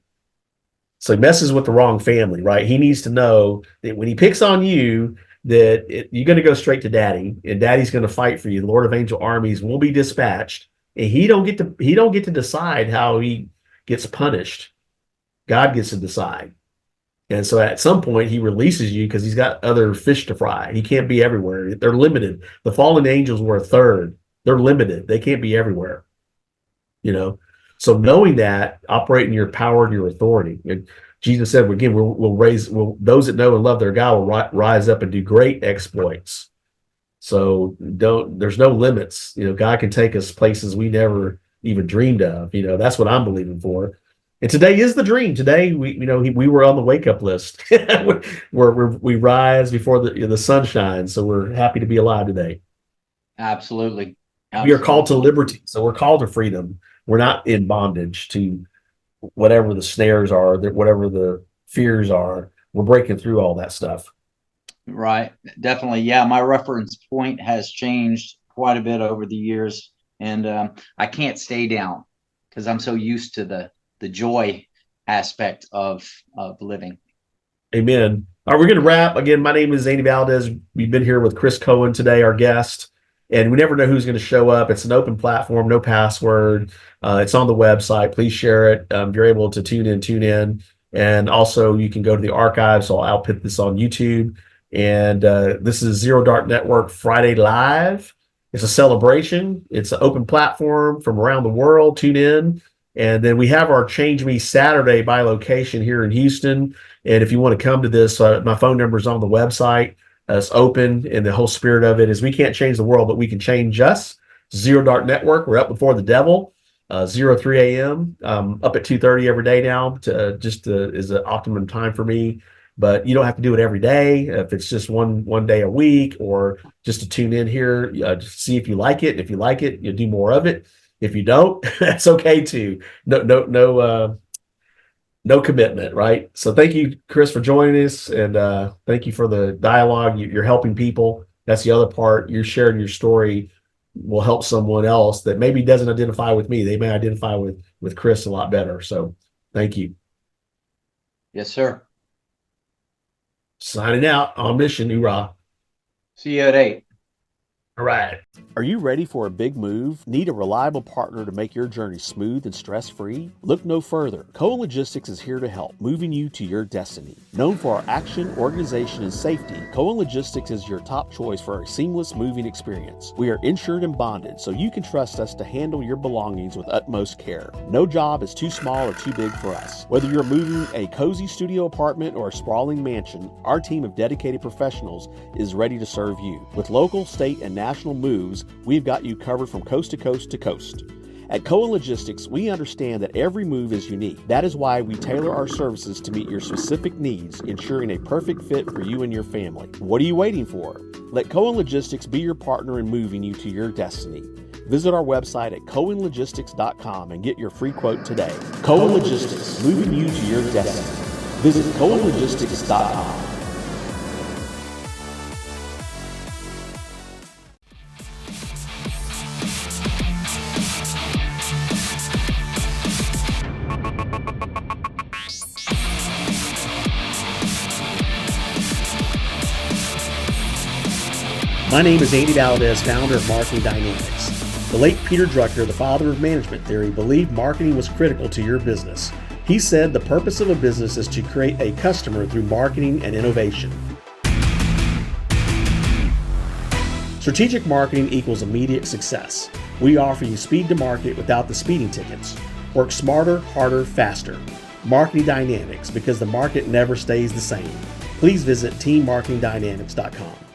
So he messes with the wrong family, right? He needs to know that when he picks on you, that you're going to go straight to daddy, and daddy's going to fight for you. The Lord of angel armies will be dispatched, and he don't get to decide how he gets punished. God gets to decide. And so at some point he releases you because he's got other fish to fry. He can't be everywhere. They're limited. The fallen angels were a third. They're limited. They can't be everywhere. So knowing that, operate in your power and your authority. And Jesus said, again, those that know and love their God will rise up and do great exploits. So there's no limits. God can take us places we never even dreamed of. That's what I'm believing for. And today is the dream. Today, we were on the wake up list. we rise before the sun shines. So we're happy to be alive today. Absolutely. We are called to liberty. So we're called to freedom. We're not in bondage to whatever the snares are, whatever the fears are. We're breaking through all that stuff. Right. Definitely. Yeah. My reference point has changed quite a bit over the years, and I can't stay down because I'm so used to the joy aspect of living. Amen. All right, we're going to wrap. Again, my name is Andy Valdez. We've been here with Chris Cohen today, our guest. And we never know who's going to show up. It's an open platform, no password. It's on the website. Please share it. If you're able to tune in. And also, you can go to the archives. So I'll put this on YouTube. And this is Zero Dark Network Friday Live. It's a celebration. It's an open platform from around the world. Tune in. And then we have our Change Me Saturday by location here in Houston. And if you want to come to this, my phone number is on the website. It's open, and the whole spirit of it is we can't change the world, but we can change us. Zero Dark Network. We're up before the devil. 03 a.m. Up at 2:30 every day now. Is an optimum time for me. But you don't have to do it every day. If it's just one day a week, or just to tune in here, just see if you like it. If you like it, you'll do more of it. If you don't, that's okay too. No commitment, right? So thank you, Chris, for joining us, and thank you for the dialogue. You're helping people. That's the other part. You're sharing your story will help someone else that maybe doesn't identify with me. They may identify with Chris a lot better. So thank you. Yes, sir. Signing out on mission. Hoorah. See you at 8. All right. Are you ready for a big move? Need a reliable partner to make your journey smooth and stress-free? Look no further. Cohen Logistics is here to help, moving you to your destiny. Known for our action, organization, and safety, Cohen Logistics is your top choice for a seamless moving experience. We are insured and bonded, so you can trust us to handle your belongings with utmost care. No job is too small or too big for us. Whether you're moving a cozy studio apartment or a sprawling mansion, our team of dedicated professionals is ready to serve you. With local, state, and national moves, we've got you covered from coast to coast to coast. At Cohen Logistics, we understand that every move is unique. That is why we tailor our services to meet your specific needs, ensuring a perfect fit for you and your family. What are you waiting for? Let Cohen Logistics be your partner in moving you to your destiny. Visit our website at cohenlogistics.com and get your free quote today. Cohen Logistics, moving you to your destiny. Visit cohenlogistics.com. My name is Andy Valdez, founder of Marketing Dynamics. The late Peter Drucker, the father of management theory, believed marketing was critical to your business. He said the purpose of a business is to create a customer through marketing and innovation. Strategic marketing equals immediate success. We offer you speed to market without the speeding tickets. Work smarter, harder, faster. Marketing Dynamics, because the market never stays the same. please visit teammarketingdynamics.com.